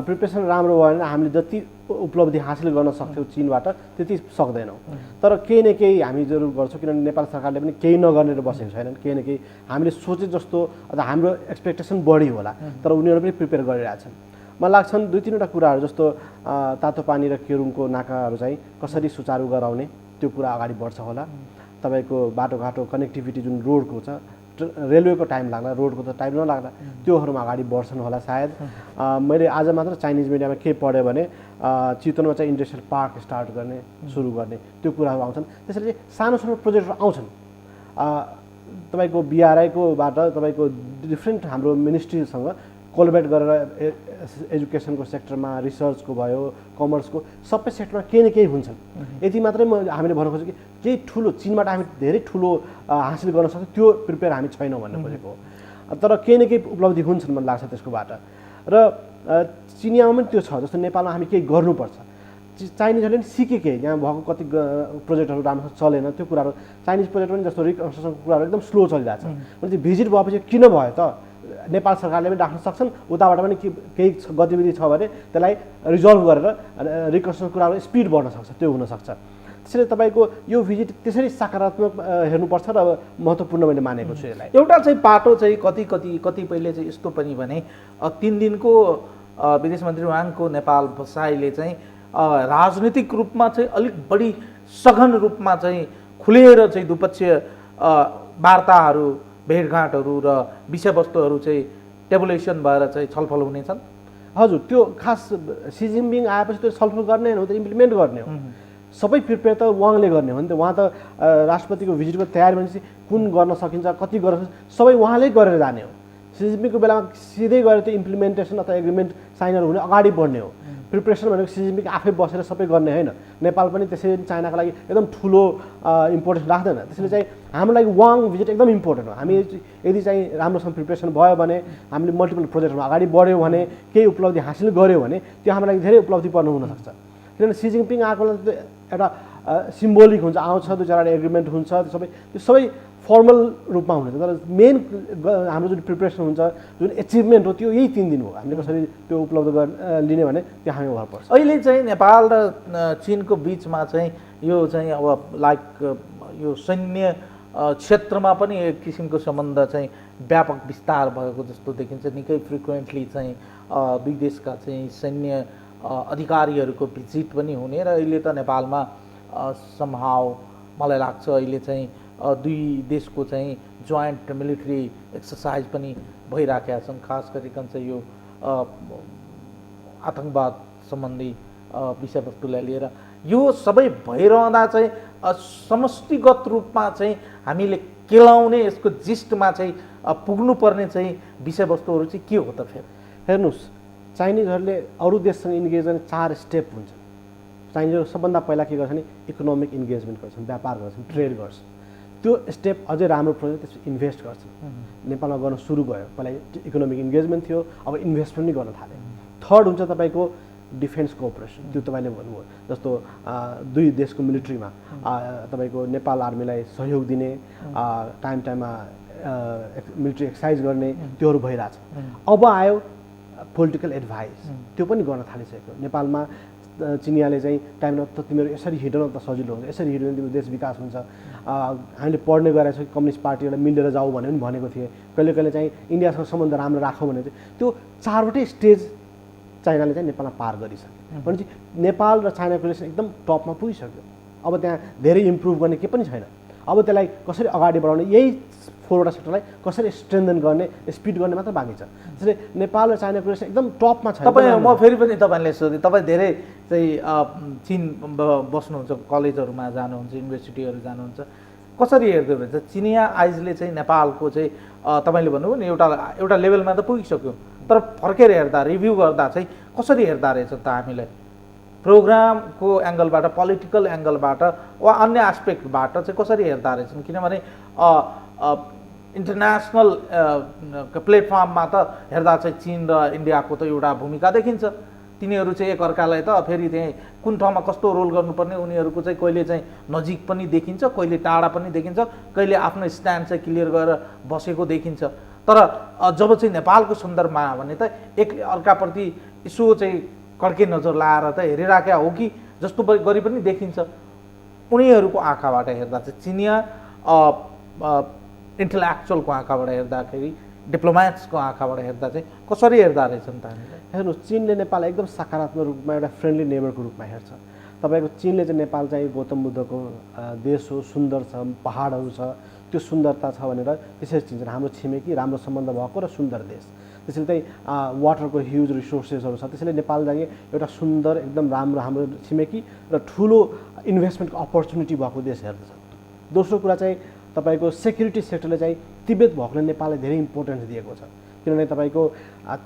C: प्रिपरेसन राम्रो भयो भने हामीले जति उपलब्धि हासिल गर्न सक्छौँ चीनबाट त्यति सक्दैनौँ। तर केही न केही हामी जरुर गर्छौँ, किनभने नेपाल सरकारले पनि केही नगर्नेर बसेको छैनन्। केही न केही हामीले सोचे जस्तो अथवा हाम्रो एक्सपेक्टेसन बढी होला तर उनीहरू पनि प्रिपेयर गरिरहेछन्। मलाई लाग्छन् 2-3वटा कुराहरू जस्तो तातो पानी र केरुङको नाकाहरू चाहिँ कसरी सुचारू गराउने त्यो कुरा अगाडि बढ्छ होला। तपाईँको बाटोघाटो कनेक्टिभिटी जुन रोडको छ, रेलवेको टाइम लाग्ला, रोडको त टाइम नलाग्ला, त्योहरूमा अगाडि बढ्छन् होला सायद। मैले आज मात्र चाइनिज मिडियामा के पढेँ भने चितवनमा चाहिँ इन्डस्ट्रियल पार्क स्टार्ट गर्ने सुरु गर्ने त्यो कुराहरू आउँछन्। त्यसैले सानो सानो प्रोजेक्टहरू आउँछन्। तपाईँको बिआरआईकोबाट तपाईँको डिफ्रेन्ट हाम्रो मिनिस्ट्रीसँग कोलबेट गरेर एजुकेसनको सेक्टरमा, रिसर्चको भयो, कमर्सको सबै सेक्टरमा केही न केही हुन्छन्। यति मात्रै हामीले भन्न खोजेँ कि केही ठुलो चीनबाट हामी धेरै ठुलो हासिल गर्न सक्छौँ त्यो प्रिपेयर हामी छैनौँ भन्ने खोजेको हो। तर केही न केही उपलब्धि हुन्छन् मलाई लाग्छ त्यसकोबाट। र चिनियामा पनि त्यो छ जस्तो नेपालमा हामी केही गर्नुपर्छ। चाइनिजहरूले पनि सिके केही यहाँ भएको कति प्रोजेक्टहरू राम्रोसँग चलेन त्यो कुराहरू। चाइनिज प्रोजेक्ट पनि जस्तो रिकन्स्ट्रक्सनको कुराहरू एकदम स्लो चलिरहेको छ। भने त्यो भिजिट भएपछि किन भयो त? नेपाल सरकारले पनि राख्न सक्छन्, उताबाट पनि केही गतिविधि छ भने त्यसलाई रिजल्भ गरेर रिकन्स्ट्रक्सन कुराहरू स्पिड बढ्न सक्छ, त्यो हुनसक्छ। त्यसैले तपाईँको यो भिजिट त्यसरी सकारात्मक हेर्नुपर्छ र महत्त्वपूर्ण मैले मानेको छु यसलाई।
A: एउटा चाहिँ पाटो चाहिँ कतिपयले चाहिँ यस्तो पनि भने 3 दिनको विदेश मन्त्री वाङको नेपाल बसाइले चाहिँ राजनीतिक रूपमा चाहिँ अलिक बढी सघन रूपमा चाहिँ खुलेर चाहिँ द्विपक्षीय वार्ताहरू, भेटघाटहरू र विषयवस्तुहरू चाहिँ टेबुलेसन भएर चाहिँ छलफल हुनेछन्।
C: हजुर, त्यो खास सी जिनपिङ आएपछि त्यो छलफल गर्ने हो, त्यो इम्प्लिमेन्ट गर्ने हो। सबै प्रिपेयर त उहाँले गर्ने हो नि त। उहाँ त राष्ट्रपतिको भिजिटको तयारी भनेपछि कुन गर्न सकिन्छ, कति गर्न सकिन्छ सबै उहाँले गरेर जाने हो। सी जिनपिङको बेलामा सिधै गएर त्यो इम्प्लिमेन्टेसन अथवा एग्रिमेन्ट साइनर हुने अगाडि बढ्ने हो। प्रिपरेसन भनेको सी जिनपिङ आफै बसेर सबै गर्ने होइन। नेपाल पनि त्यसै चाइनाको लागि एकदम ठुलो इम्पोर्टेन्स राख्दैन। त्यसैले चाहिँ हाम्रो लागि वाङ भिजिट एकदम इम्पोर्टेन्ट हो। हामी यदि चाहिँ राम्रोसँग प्रिपरेसन भयो भने, हामीले मल्टिपल प्रोजेक्टमा अगाडि बढ्यो भने, केही उपलब्धि हासिल गऱ्यो भने त्यो हाम्रो लागि धेरै उपलब्धि पर्नु हुनसक्छ। किनभने सी जिनपिङ आएको एउटा सिम्बोलिक हुन्छ, आउँछ 2-4 एग्रिमेन्ट हुन्छ, त्यो सबै फर्मल रूपमा हुनेछ। तर मेन हाम्रो जुन प्रिपरेसन हुन्छ, जुन एचिभमेन्ट हो त्यो यही 3 दिन हो। हामीले कसरी त्यो उपलब्ध लिने भने त्यो हामी भर पर्छ।
A: अहिले चाहिँ नेपाल र चीनको बिचमा चाहिँ यो चाहिँ अब लाइक यो सैन्य क्षेत्रमा पनि एक किसिमको सम्बन्ध चाहिँ व्यापक विस्तार भएको जस्तो देखिन्छ। निकै फ्रिक्वेन्टली चाहिँ दुई देशका चाहिँ सैन्य अधिकारीहरूको भिजिट पनि हुने र अहिले त नेपालमा समहाउ मलाई लाग्छ अहिले चाहिँ दुई देशको चाहिँ जोइन्ट मिलिट्री एक्सर्साइज पनि भइराखेका छन्। खास गरिकन चाहिँ यो आतङ्कवाद सम्बन्धी विषयवस्तुलाई लिएर यो सबै भइरहँदा चाहिँ समष्टिगत रूपमा चाहिँ हामीले केलाउने यसको जिस्टमा चाहिँ पुग्नुपर्ने चाहिँ विषयवस्तुहरू चाहिँ के हो त फेरि?
C: हेर्नुहोस्, चाइनिजहरूले अरू देशसँग इन्गेज गर्ने 4 स्टेप हुन्छ। चाइनिजहरू सबभन्दा पहिला के गर्छ भने इकोनोमिक इन्गेजमेन्ट गर्छन्, व्यापार गर्छन्, ट्रेड गर्छन्। त्यो स्टेप अझै राम्रो प्रोजेक्ट त्यसपछि इन्भेस्ट गर्छन्। नेपालमा गर्न सुरु भयो, पहिला इकोनोमिक इन्गेजमेन्ट थियो, अब इन्भेस्टमेन्ट पनि गर्न थाले। थर्ड हुन्छ तपाईँको डिफेन्स कोअपरेसन। त्यो तपाईँले भन्नुभयो जस्तो दुई देशको मिलिट्रीमा तपाईँको नेपाल आर्मीलाई सहयोग दिने, टाइम टाइममा मिलिट्री एक्सर्साइज गर्ने, त्योहरू भइरहेछ। अब आयो पोलिटिकल एडभाइस, त्यो पनि गर्न थालिसक्यो। नेपालमा चिनियाले चाहिँ टाइममा त तिमीहरू यसरी हिँड्न त सजिलो हुन्छ, यसरी हिँड्यो भने तिम्रो देश विकास हुन्छ। हामीले पढ्ने गरेको छौँ कि कम्युनिस्ट पार्टीहरूलाई मिलेर जाऊ भनेर पनि भनेको थिएँ। कहिले कहिले चाहिँ इन्डियासँग सम्बन्ध राम्रो राखौँ भने चाहिँ त्यो 4वटै स्टेज चाइनाले चाहिँ नेपालमा पार गरिसक्यो। भनेपछि नेपाल र चाइनाको रिलेसन एकदम टपमा पुगिसक्यो। अब त्यहाँ धेरै इम्प्रुभ गर्ने के पनि छैन। अब त्यसलाई कसरी अगाडि बढाउने, यही 4वटा सेक्टरलाई कसरी स्ट्रेन्थन गर्ने, स्पिड गर्ने मात्र बाँकी छ। त्यसैले नेपाल र चाइनाको रिलेसन एकदम टपमा छ।
A: तपाईँ म फेरि पनि तपाईँले सोधेँ, तपाईँ धेरै चाहिँ चिन बस्नुहुन्छ, कलेजहरूमा जानुहुन्छ, युनिभर्सिटीहरू जानुहुन्छ, कसरी हेर्दै हुन्छ चिनिया आइजले चाहिँ नेपालको चाहिँ तपाईँले भन्नुभयो नि एउटा लेभलमा त पुगिसक्यो, तर फर्केर हेर्दा रिभ्यू गर्दा चाहिँ कसरी हेर्दा रहेछ त हामीलाई प्रोग्रामको एङ्गलबाट, पोलिटिकल एङ्गलबाट वा अन्य एस्पेक्टबाट चाहिँ कसरी हेर्दा रहेछन्? किनभने इन्टरनेसनल प्लेटफर्ममा त हेर्दा चाहिँ चीन र इन्डियाको त एउटा भूमिका देखिन्छ। तिनीहरू चाहिँ एकअर्कालाई त फेरि त्यही कुन ठाउँमा कस्तो रोल गर्नुपर्ने उनीहरूको चाहिँ कहिले चाहिँ नजिक पनि देखिन्छ, कहिले टाढा पनि देखिन्छ, कहिले आफ्नो स्ट्यान्ड चाहिँ क्लियर गरेर बसेको देखिन्छ। तर जब चाहिँ नेपालको सन्दर्भमा भने त एक अर्काप्रति यसो चाहिँ कड्के नजर लाएर त हेरिराखेका हो कि जस्तो गरी पनि देखिन्छ। उनीहरूको आँखाबाट हेर्दा चाहिँ चिनिया इन्टेलेक्चुअलको आँखाबाट हेर्दाखेरि, डिप्लोमेट्सको आँखाबाट हेर्दा चाहिँ कसरी हेर्दा रहेछन् त हामीलाई?
C: हेर्नुहोस्, चीनले नेपाललाई एकदम सकारात्मक रूपमा एउटा फ्रेन्डली नेबरको रूपमा हेर्छ। तपाईँको चीनले चाहिँ नेपाल चाहिँ गौतम बुद्धको देश हो, सुन्दर छ, पहाडहरू छ, त्यो सुन्दरता छ भनेर त्यसरी चिन्छन्। हाम्रो छिमेकी, राम्रो सम्बन्ध भएको र सुन्दर देश। त्यसैले चाहिँ वाटरको ह्युज रिसोर्सेसहरू छ। त्यसैले नेपाल चाहिँ एउटा सुन्दर, एकदम राम्रो हाम्रो छिमेकी र ठुलो इन्भेस्टमेन्टको अपर्च्युनिटी भएको देश हेर्दछ। दोस्रो कुरा चाहिँ तपाईँको सेक्युरिटी सेक्टरले चाहिँ तिब्बत भएकोले नेपाललाई धेरै इम्पोर्टेन्स दिएको छ। किनभने तपाईँको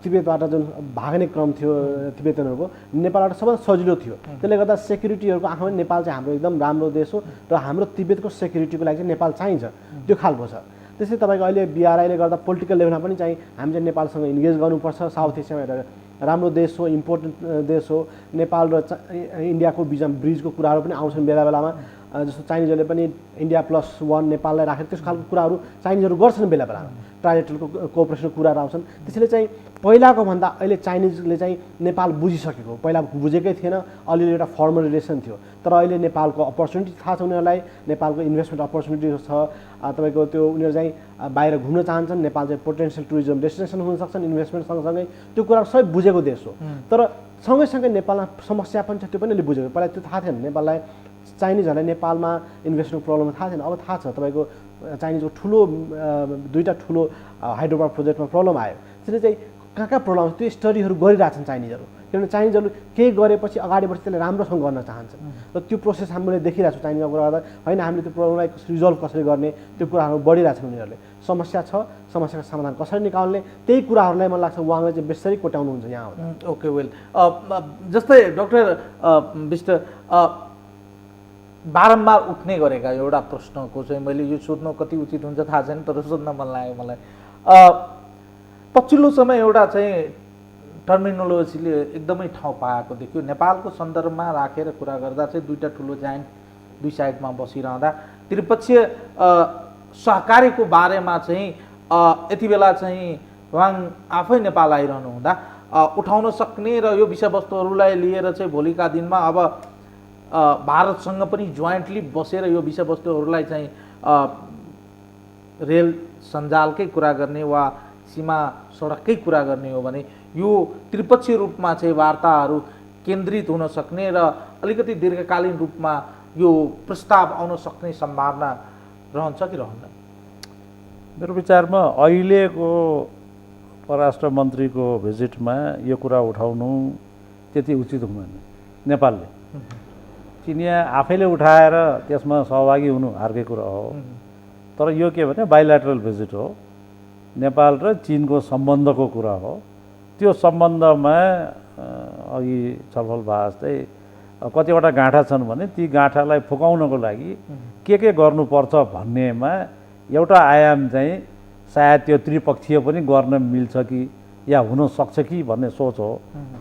C: तिब्बतबाट जुन भाग्ने क्रम थियो तिब्बतनहरूको, नेपालबाट सबभन्दा सजिलो थियो। त्यसले गर्दा सेक्युरिटीहरूको आँखामा नेपाल चाहिँ हाम्रो एकदम राम्रो देश हो र हाम्रो तिब्बतको सेक्युरिटीको लागि चाहिँ नेपाल चाहिन्छ, त्यो खालको छ। त्यसै तपाईँको अहिले BRI ले गर्दा पोलिटिकल लेभलमा पनि चाहिँ हामी चाहिँ नेपालसँग इन्गेज गर्नुपर्छ। साउथ एसियामा एउटा राम्रो देश हो, इम्पोर्टेन्ट देश हो। नेपाल र इन्डियाको बिचमा ब्रिजको कुराहरू पनि आउँछन् बेला बेलामा। जस्तो चाइनिजहरूले पनि India+1 नेपाललाई राखेर त्यस्तो खालको कुराहरू चाइनिजहरू गर्छन् बेला बेलामा। ट्राइलेटरलको कोअपरेसनको कुराहरू आउँछन्। त्यसैले चाहिँ पहिलाको भन्दा अहिले चाइनिजले चाहिँ नेपाल बुझिसकेको, पहिला बुझेकै थिएन, अलिअलि एउटा फर्मल रिलेसन थियो। तर अहिले नेपालको अपर्च्युनिटी थाहा छ उनीहरूलाई, नेपालको इन्भेस्टमेन्ट अपर्च्युनिटी छ। तपाईँको त्यो उनीहरू चाहिँ बाहिर घुम्न चाहन्छन्, नेपाल चाहिँ पोटेन्सियल टुरिज्म डेस्टिनेसन हुन सक्छन् इन्भेस्टमेन्ट सँगसँगै। त्यो कुराहरू सबै बुझेको देश हो। तर सँगैसँगै नेपालमा समस्या पनि छ, त्यो पनि अहिले बुझेको। पहिला त्यो थाहा थिएन नेपाललाई, चाइनिजहरूलाई नेपालमा इन्भेस्टमेन्ट प्रब्लम थाहा थिएन। अब थाहा छ। तपाईँको चाइनिजको ठुलो 2टा ठुलो हाइड्रो पावर प्रोजेक्टमा प्रब्लम आयो। त्यसले चाहिँ कहाँ प्रब्लम त्यो स्टडीहरू गरिरहेछन् चाइनिजहरू। किनभने चाइनिजहरू केही गरेपछि अगाडि बढ्छ, त्यसले राम्रोसँग गर्न चाहन्छन् र त्यो प्रोसेस हामीले देखिरहेको छौँ चाइनिजको कुरा गर्दा। होइन, हामीले त्यो प्रब्लमलाई रिजल्भ कसरी गर्ने, त्यो कुराहरू बढिरहेछन् उनीहरूले। समस्या छ, समस्याको समाधान कसरी निकाल्ने, त्यही कुराहरूलाई मलाई लाग्छ उहाँले चाहिँ बेसरी कोट्याउनुहुन्छ यहाँ आउँदा।
A: ओके, वेल जस्तै डक्टर विष्ट बारम्बार उठ्ने गरेका एउटा प्रश्नको चाहिँ मैले यो सोध्न कति उचित हुन्छ थाहा छैन, तर सोध्न मन लाग्यो मलाई। पछिल्लो समय एउटा चाहिँ टर्मिनोलोजीले एकदमै ठाउँ पाएको देखियो। नेपालको सन्दर्भमा राखेर कुरा गर्दा चाहिँ 2टा ठुलो जायन्ट दुई साइडमा बसिरहँदा त्रिपक्षीय सहकारीको बारेमा चाहिँ यति बेला चाहिँ वाङ आफै नेपाल आइरहनु हुँदा उठाउन सक्ने र यो विषयवस्तुहरूलाई लिएर चाहिँ भोलिका दिनमा अब भारतसँग पनि जोइन्टली बसेर यो विषयवस्तुहरूलाई चाहिँ रेल सञ्जालकै कुरा गर्ने वा सीमा सडककै कुरा गर्ने हो भने यो त्रिपक्षीय रूपमा चाहिँ वार्ताहरू केन्द्रित हुन सक्ने र अलिकति दीर्घकालीन रूपमा यो प्रस्ताव आउन सक्ने सम्भावना रहन्छ कि रहन्न?
B: मेरो विचारमा अहिलेको परराष्ट्र मन्त्रीको भिजिटमा यो कुरा उठाउनु त्यति उचित हुँदैन। नेपालले चिनिया आफैले उठाएर त्यसमा सहभागी हुनु अर्कै कुरा हो, तर यो के भने बाइल्याटरल भिजिट हो, नेपाल र चीनको सम्बन्धको कुरा हो। त्यो सम्बन्धमा अघि छलफल भए जस्तै कतिवटा गाँठा छन् भने ती गाँठालाई फुकाउनको लागि के गर्नुपर्छ भन्नेमा एउटा आयाम चाहिँ सायद त्यो त्रिपक्षीय पनि गर्न मिल्छ कि या हुन सक्छ कि भन्ने सोच हो।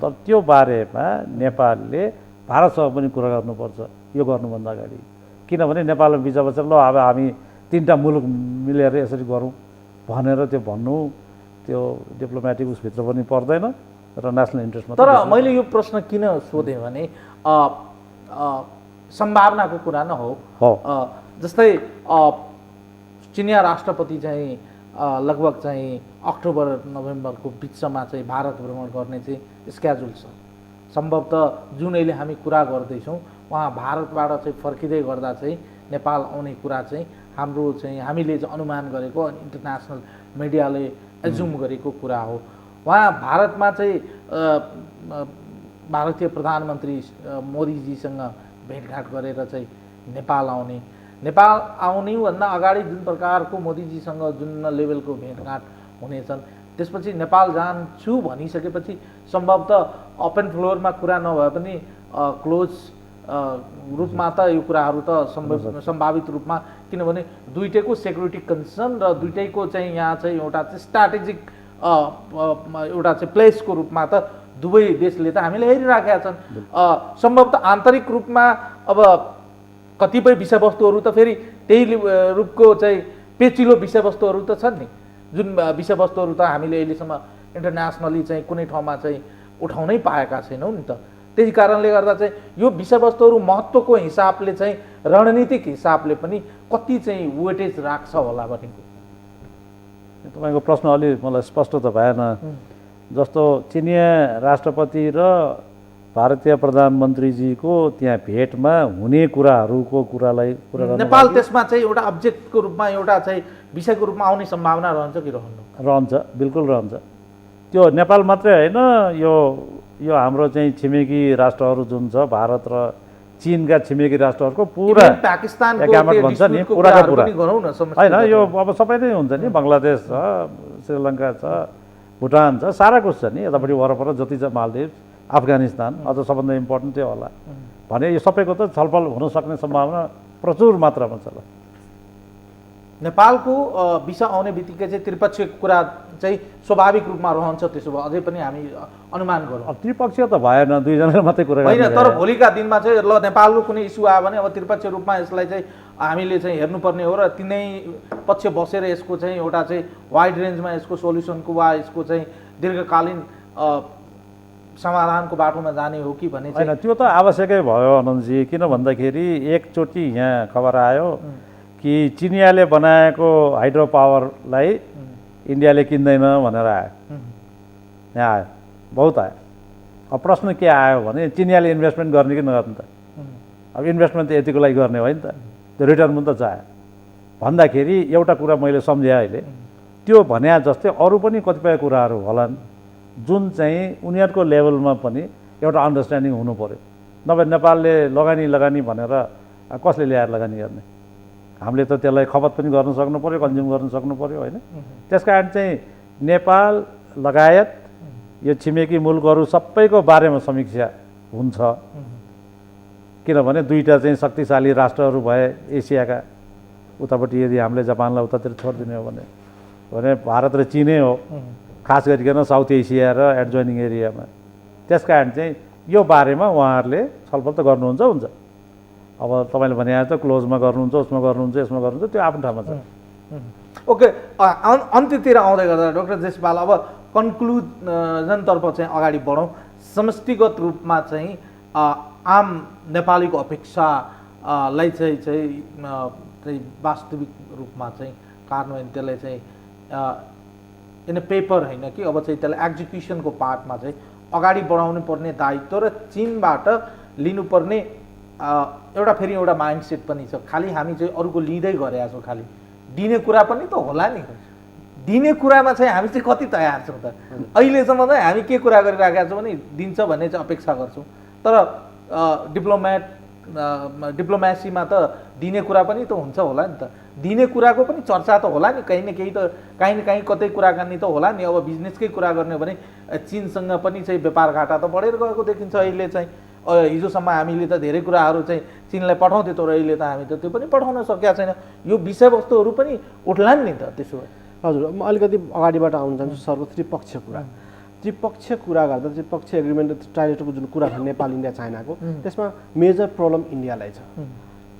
B: तर त्यो बारेमा नेपालले भारतसँग पनि कुरा गर्नुपर्छ यो गर्नुभन्दा अगाडि, किनभने नेपालमा बिचमा चाहिँ ल अब हामी तीनटा मुलुक मिलेर यसरी गरौँ भनेर त्यो भन्नु त्यो डिप्लोमेटिक उसभित्र पनि पर्दैन र नेसनल इन्ट्रेस्टमा।
A: तर मैले यो प्रश्न किन सोधेँ भने सम्भावनाको कुरा न हो। जस्तै चिनिया राष्ट्रपति चाहिँ लगभग चाहिँ अक्टोबर नोभेम्बरको बिचमा चाहिँ भारत भ्रमण गर्ने चाहिँ स्केड्युल छ। सम्भवतः जुन अहिले हामी कुरा गर्दैछौँ उहाँ भारतबाट चाहिँ फर्किँदै गर्दा चाहिँ नेपाल आउने कुरा चाहिँ हाम्रो चाहिँ हामीले चाहिँ अनुमान गरेको अनि इन्टरनेसनल मिडियाले एज्युम गरेको कुरा हो। उहाँ भारतमा चाहिँ भारतीय प्रधानमन्त्री मोदीजीसँग भेटघाट गरेर चाहिँ नेपाल आउने भन्दा अगाडि जुन प्रकारको मोदीजीसँग जुन लेभलको भेटघाट हुनेछन् त्यसपछि नेपाल जान्छु भनिसकेपछि सम्भवतः ओपन फ्लोरमा कुरा नभए पनि क्लोज रूपमा त यो कुराहरू त सम्भावित रूपमा, किनभने दुईटैको सेक्युरिटी कन्सर्न र दुईटैको चाहिँ यहाँ चाहिँ एउटा चाहिँ स्ट्राटेजिक एउटा चाहिँ प्लेसको रूपमा त दुवै देशले त हामीले हेरिराखेका छन्। सम्भवतः आन्तरिक रूपमा अब कतिपय विषयवस्तुहरू त फेरि त्यही रूपको चाहिँ पेचिलो विषयवस्तुहरू त छन् नि, जुन विषयवस्तुहरू त हामीले अहिलेसम्म इन्टरनेसनली चाहिँ कुनै ठाउँमा चाहिँ उठाउनै पाएका छैनौँ नि त। त्यही कारणले गर्दा चाहिँ यो विषयवस्तुहरू महत्त्वको हिसाबले चाहिँ रणनीतिक हिसाबले पनि कति चाहिँ वेटेज राख्छ होला भनेको
B: तपाईँको प्रश्न अलि मलाई स्पष्ट त भएन। जस्तो चिनिया राष्ट्रपति र भारतीय प्रधानमन्त्रीजीको त्यहाँ भेटमा हुने कुराहरूको कुरालाई कुरा गर्न
A: नेपाल त्यसमा चाहिँ एउटा अब्जेक्टको रूपमा एउटा चाहिँ विषयको रूपमा आउने सम्भावना रहन्छ कि रहन्न?
B: रहन्छ, बिल्कुल रहन्छ। त्यो नेपाल मात्रै होइन, यो हाम्रो चाहिँ छिमेकी राष्ट्रहरू जुन छ भारत र चीनका छिमेकी राष्ट्रहरूको पुरा
A: पाकिस्तानको
B: भन्छ नि पुराको पुरा
A: होइन,
B: यो अब सबै नै हुन्छ नि, बङ्गलादेश छ, श्रीलङ्का छ, भुटान छ, सारा कुछ छ नि, यतापट्टि वरपर जति छ मालदिभ, अफगानिस्तान अझ सबभन्दा इम्पोर्टेन्ट त्यो होला भने यो सबैको त छलफल हुन सक्ने सम्भावना प्रचुर मात्रामा छ।
A: नेपालको विषय आउने बित्तिकै चाहिँ त्रिपक्षीय कुरा चाहिँ स्वाभाविक रूपमा रहन्छ, त्यसो भए अझै पनि हामी अनुमान गरौँ।
B: त्रिपक्षीय त भएन, दुईजनाले मात्रै कुरा
A: होइन, तर भोलिका दिनमा चाहिँ ल नेपालको कुनै इस्यु आयो भने अब त्रिपक्षीय रूपमा यसलाई चाहिँ हामीले चाहिँ हेर्नुपर्ने हो र तिनै पक्ष बसेर यसको चाहिँ एउटा चाहिँ वाइड रेन्जमा यसको सोल्युसनको वा यसको चाहिँ दीर्घकालीन समाधानको बाटोमा जाने हो कि भन्ने
B: होइन, त्यो त आवश्यकै भयो अनन्तजी। किन भन्दाखेरि एकचोटि यहाँ खबर आयो कि चिनियाले बनाएको हाइड्रो पावरलाई इन्डियाले किन्दैन भनेर आयो, यहाँ आयो, बहुत आयो। अब प्रश्न के आयो भने चिनियाले इन्भेस्टमेन्ट गर्ने कि नगर्ने त? अब इन्भेस्टमेन्ट त यतिको लागि गर्ने होइन नि त, त्यो रिटर्न पनि त चाह्यो भन्दाखेरि एउटा कुरा मैले सम्झेँ अहिले, त्यो भने जस्तै अरू पनि कतिपय कुराहरू होलान् जुन चाहिँ उनीहरूको लेभलमा पनि एउटा अन्डरस्ट्यान्डिङ हुनु पऱ्यो। नभए नेपालले लगानी भनेर कसले ल्याएर लगानी गर्ने? हामीले त त्यसलाई खपत पनि गर्न सक्नु पऱ्यो, कन्ज्युम गर्न सक्नु पऱ्यो होइन। त्यस कारण चाहिँ नेपाल लगायत यो छिमेकी मुलुकहरू सबैको बारेमा समीक्षा हुन्छ, किनभने दुईवटा चाहिँ शक्तिशाली राष्ट्रहरू भए एसियाका, उतापट्टि यदि हामीले जापानलाई उतातिर छोडिदिने हो भने भारत र चिनै हो, खास गरिकन साउथ एसिया र एडजोइनिङ एरियामा। त्यस कारण चाहिँ यो बारेमा उहाँहरूले छलफल त गर्नुहुन्छ हुन्छ। अब तपाईँले भने त क्लोजमा गर्नुहुन्छ, उसमा गर्नुहुन्छ, यसमा गर्नुहुन्छ, त्यो आफ्नो ठाउँमा छ।
A: ओके, अन्त्यतिर आउँदै गर्दा डाक्टर जेसपाल अब कन्क्लुजनतर्फ चाहिँ अगाडि बढौँ। समष्टिगत रूपमा चाहिँ आम नेपालीको अपेक्षालाई चाहिँ वास्तविक रूपमा चाहिँ कार्यान्वयन त्यसलाई चाहिँ इन पेपर होइन कि अब चाहिँ त्यसलाई एक्जिक्युसनको पार्टमा चाहिँ अगाडि बढाउनु पर्ने दायित्व र चीनबाट लिनुपर्ने एउटा फेरि एउटा माइन्डसेट पनि छ। खालि हामी चाहिँ अरूको लिँदै गरेका छौँ, खालि दिने कुरा पनि त होला नि। दिने कुरामा चाहिँ हामी चाहिँ कति तयार छौँ त? अहिलेसम्म चाहिँ हामी के कुरा गरिराखेका छौँ भने दिन्छ भन्ने चाहिँ अपेक्षा गर्छौँ, तर डिप्लोमेसीमा त दिने कुरा पनि त हुन्छ होला नि त। दिने कुराको पनि चर्चा त होला नि, कहीँ न केही त काहीँ न काहीँ कतै कुराकानी त होला नि। अब बिजनेसकै कुरा गर्ने हो भने चीनसँग पनि चाहिँ व्यापार घाटा त बढेर गएको देखिन्छ अहिले चाहिँ। हिजोसम्म हामीले त धेरै कुराहरू चाहिँ चीनलाई पठाउँथ्यो, तर अहिले त हामी त त्यो पनि पठाउन सकेका छैन। यो विषयवस्तुहरू पनि उठ्लान् नि त त्यसो भए।
C: हजुर, म अलिकति अगाडिबाट आउन चाहन्छु। सर्व त्रिपक्षीय कुरा, त्रिपक्षीय कुरा गर्दा त्रिपक्षीय एग्रिमेन्ट ट्राइलेटरको जुन कुरा छ नेपाल इन्डिया चाइनाको, त्यसमा मेजर प्रब्लम इन्डियालाई छ।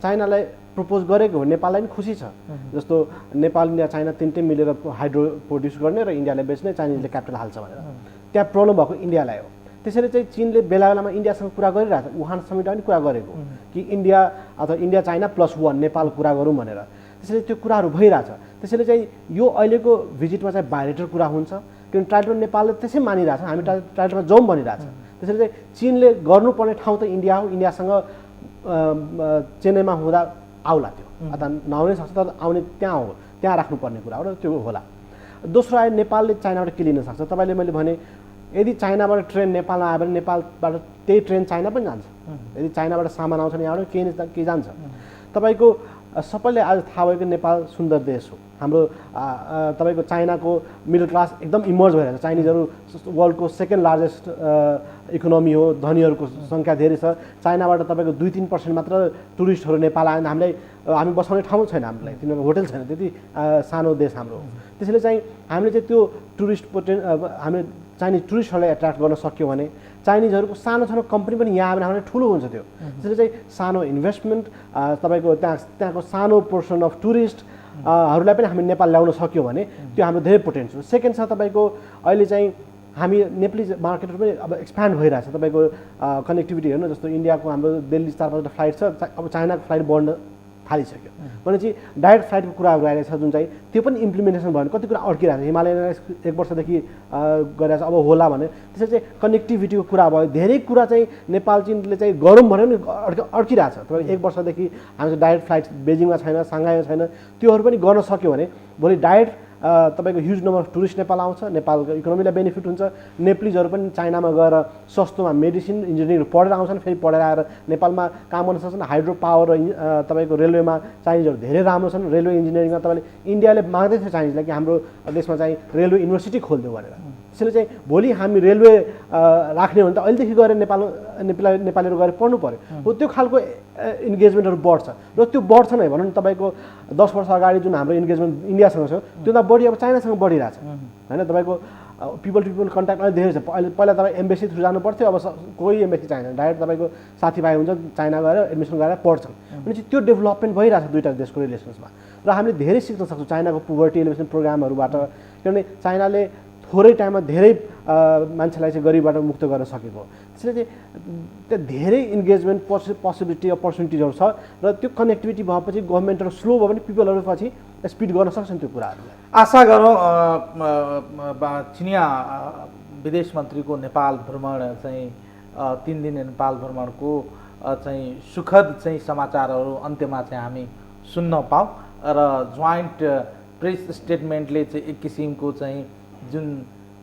C: चाइनालाई प्रपोज गरेको हो, नेपाललाई पनि खुसी छ। जस्तो नेपाल इन्डिया चाइना तिनटै मिलेर हाइड्रो प्रोड्युस गर्ने र इन्डियालाई बेच्ने, चाइनिजले क्यापिटल हाल्छ भनेर। त्यहाँ प्रब्लम भएको इन्डियालाई हो। त्यसैले चाहिँ चीनले बेला बेलामा इन्डियासँग कुरा गरिरहेको छ। वुहान समिटमा पनि कुरा गरेको कि इन्डिया अथवा इन्डिया चाइना +1 नेपाल कुरा गरौँ भनेर। त्यसैले त्यो कुराहरू भइरहेछ। त्यसैले चाहिँ यो अहिलेको भिजिटमा चाहिँ बायोलेटर कुरा हुन्छ, किनभने ट्राइलेटर नेपालले त्यसै मानिरहेछ, हामी ट्राइलेटरमा जाउँ भनिरहेछ। त्यसैले चाहिँ चीनले गर्नुपर्ने ठाउँ त इन्डिया हो। इन्डियासँग चेन्नईमा हुँदा आउला त्यो, अथवा नआउनै सक्छ, तर आउने त्यहाँ हो, त्यहाँ राख्नुपर्ने कुरा हो र त्यो होला। दोस्रो आयो नेपालले चाइनाबाट के लिन सक्छ। तपाईँले मैले भने यदि चाइनाबाट ट्रेन नेपालमा आयो भने नेपालबाट त्यही ट्रेन चाइना पनि जान्छ। यदि चाइनाबाट सामान आउँछ भने यहाँबाट केही जान्छ। तपाईँको सबैले आज थाहा भएको नेपाल सुन्दर देश हो। हाम्रो तपाईँको चाइनाको मिडल क्लास एकदम इमर्ज भइरहेको छ। चाइनिजहरू वर्ल्डको सेकेन्ड लार्जेस्ट इकोनोमी हो, धनीहरूको सङ्ख्या धेरै छ। चाइनाबाट तपाईँको 2-3% मात्र टुरिस्टहरू नेपाल आयो भने हामी बसाउने ठाउँ छैन, हामीलाई तिनीहरूको होटल छैन, त्यति सानो देश हाम्रो। त्यसैले चाहिँ हामीले चाहिँ त्यो हामीले चाइनिज टुरिस्टहरूलाई एट्र्याक्ट गर्न सक्यो भने चाइनिजहरूको सानो सानो कम्पनी पनि यहाँ आयो भने ठुलो हुन्छ त्यो। त्यसले चाहिँ सानो इन्भेस्टमेन्ट, तपाईँको त्यहाँको सानो पोर्सन अफ टुरिस्टहरूलाई पनि हामी नेपाल ल्याउन सक्यो भने त्यो हाम्रो धेरै पोटेन्सियल। सेकेन्ड छ तपाईँको अहिले चाहिँ हामी नेपाली मार्केटहरू पनि अब एक्सप्यान्ड भइरहेछ। तपाईँको कनेक्टिभिटी हेर्नु, जस्तो इन्डियाको हाम्रो दिल्ली 4-5 फ्लाइट छ, अब चाइनाको फ्लाइट बढ्न थालिसक्यो भनेपछि डाइरेक्ट फ्लाइटको कुराहरू आइरहेछ, जुन चाहिँ त्यो पनि इम्प्लिमेन्टेसन भयो भने कति कुरा अड्किरहेको छ। हिमालयन एयरलाइन्स 1 वर्षदेखि गरिरहेछ, अब होला भने। त्यसरी चाहिँ कनेक्टिभिटीको कुरा भयो, धेरै कुरा चाहिँ नेपाल चीनले चाहिँ गरौँ भन्यो नि अड्किरहेछ। तपाईँ 1 वर्षदेखि हामी डाइरेक्ट फ्लाइट बेजिङमा छैन, साङ्घाईमा छैन, त्योहरू पनि गर्न सक्यो भने भोलि डाइरेक्ट तपाईँको huge number of tourist Nepal आउँछ, नेपालको इकोनोमीलाई बेनिफिट हुन्छ। नेप्लिजहरू पनि चाइनामा गएर सस्तोमा मेडिसिन इन्जिनियरिङ पढेर आउँछन्, फेरि पढेर आएर नेपालमा काम गर्न सक्छन्। हाइड्रो पावर र तपाईँको रेलवेमा चाइनिजहरू धेरै राम्रो छन्। रेलवे इन्जिनियरिङमा तपाईँले इन्डियाले माग्दै थियो चाइनिजलाई कि हाम्रो देशमा चाहिँ रेलवे युनिभर्सिटी खोलिदियो भनेर। त्यसैले चाहिँ भोलि हामी रेलवे राख्ने हो भने त अहिलेदेखि गएर नेपालीहरू गएर पढ्नु पऱ्यो। हो त्यो खालको इन्गेजमेन्टहरू बढ्छ र त्यो बढ्छ नै भनौँ न। तपाईँको 10 वर्ष अगाडि जुन हाम्रो इन्गेजमेन्ट इन्डियासँग छ त्योभन्दा बढी अब चाइनासँग बढिरहेछ होइन। तपाईँको पिपल टु पिपल कन्ट्याक्ट अहिले धेरै छ। पहिला तपाईँ एम्बेसी थ्रु जानु पर्थ्यो, अब कोही एम्बेसी चाहिँदैन, डाइरेक्ट तपाईँको साथीभाइ हुन्छ चाइना गएर एडमिसन गरेर पढ्छन्। भनेपछि त्यो डेभलपमेन्ट भइरहेछ दुईवटा देशको रिलेसन्समा र हामीले धेरै सिक्न सक्छौँ चाइनाको पोभर्टी एलिभेसन प्रोग्रामहरूबाट। किनभने चाइनाले थोरै टाइममा धेरै मान्छेलाई चाहिँ गरिबबाट मुक्त गर्न सकेको। त्यसले चाहिँ त्यो धेरै इन्गेजमेन्ट पोसिबिलिटी अपर्च्युनिटिजहरू छ र त्यो कनेक्टिभिटी भएपछि गभर्मेन्टहरू स्लो भयो भने पिपलहरू पछि स्पिड गर्न सक्छन् त्यो कुराहरूलाई।
A: आशा गरौँ चिनिया विदेश मन्त्रीको नेपाल भ्रमण चाहिँ 3 दिने नेपाल भ्रमणको चाहिँ सुखद चाहिँ समाचारहरू अन्त्यमा चाहिँ हामी सुन्न पाऊँ र जोइन्ट प्रेस स्टेटमेन्टले चाहिँ एक किसिमको चाहिँ जुन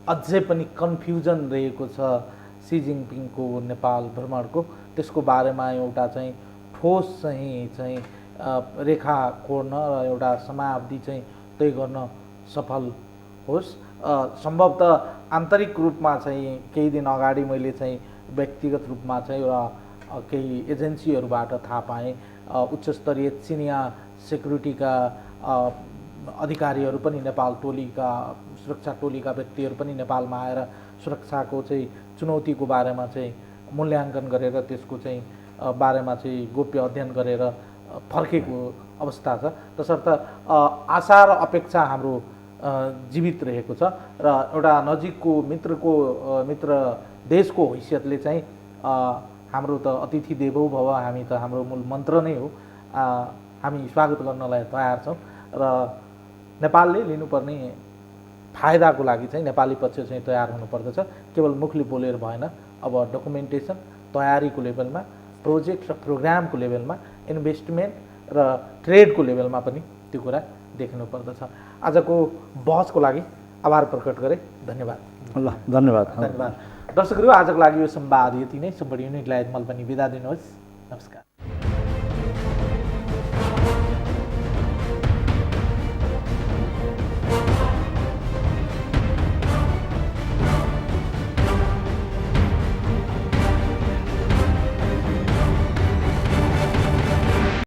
A: अझै पनि कन्फ्युजन रहेको छ सी जिनपिङको नेपाल भ्रमणको, त्यसको बारेमा एउटा चाहिँ ठोस चाहिँ रेखा कोर्न र एउटा समयावधि चाहिँ तय गर्न सफल होस्। सम्भवतः आन्तरिक रूपमा चाहिँ केही दिन अगाडि मैले चाहिँ व्यक्तिगत रूपमा चाहिँ र केही एजेन्सीहरूबाट थाहा पाएँ उच्च स्तरीय चिनिया सेक्युरिटीका अधिकारीहरू पनि नेपाल टोलीका सुरक्षा टोलीका व्यक्तिहरू पनि नेपालमा आएर सुरक्षाको चाहिँ चुनौतीको बारेमा चाहिँ मूल्याङ्कन गरेर त्यसको चाहिँ बारेमा चाहिँ गोप्य अध्ययन गरेर फर्केको अवस्था छ। तसर्थ आशा र अपेक्षा हाम्रो जीवित रहेको छ र एउटा नजिकको मित्र देशको हैसियतले चाहिँ हाम्रो त अतिथि देवो भव, हामी त हाम्रो मूल मन्त्र नै हो, हामी स्वागत गर्नलाई तयार छौँ र नेपालले लिनुपर्ने फाइदाको लागि चाहिँ नेपाली पक्ष चाहिँ तयार हुनुपर्दछ। केवल मुखले बोलेर भएन, अब डकुमेन्टेसन तयारीको लेभलमा, प्रोजेक्ट र प्रोग्रामको लेभलमा, इन्भेस्टमेन्ट र ट्रेडको लेभलमा पनि त्यो कुरा देख्नुपर्दछ। आजको बहसको लागि आभार प्रकट गरेँ। धन्यवाद।
B: ल धन्यवाद।
A: धन्यवाद। दर्शकहरू, आजको लागि यो संवाद यति नै। सम्पूर्ण युनिटलाई मैले पनि बिदा दिनुहोस्। नमस्कार।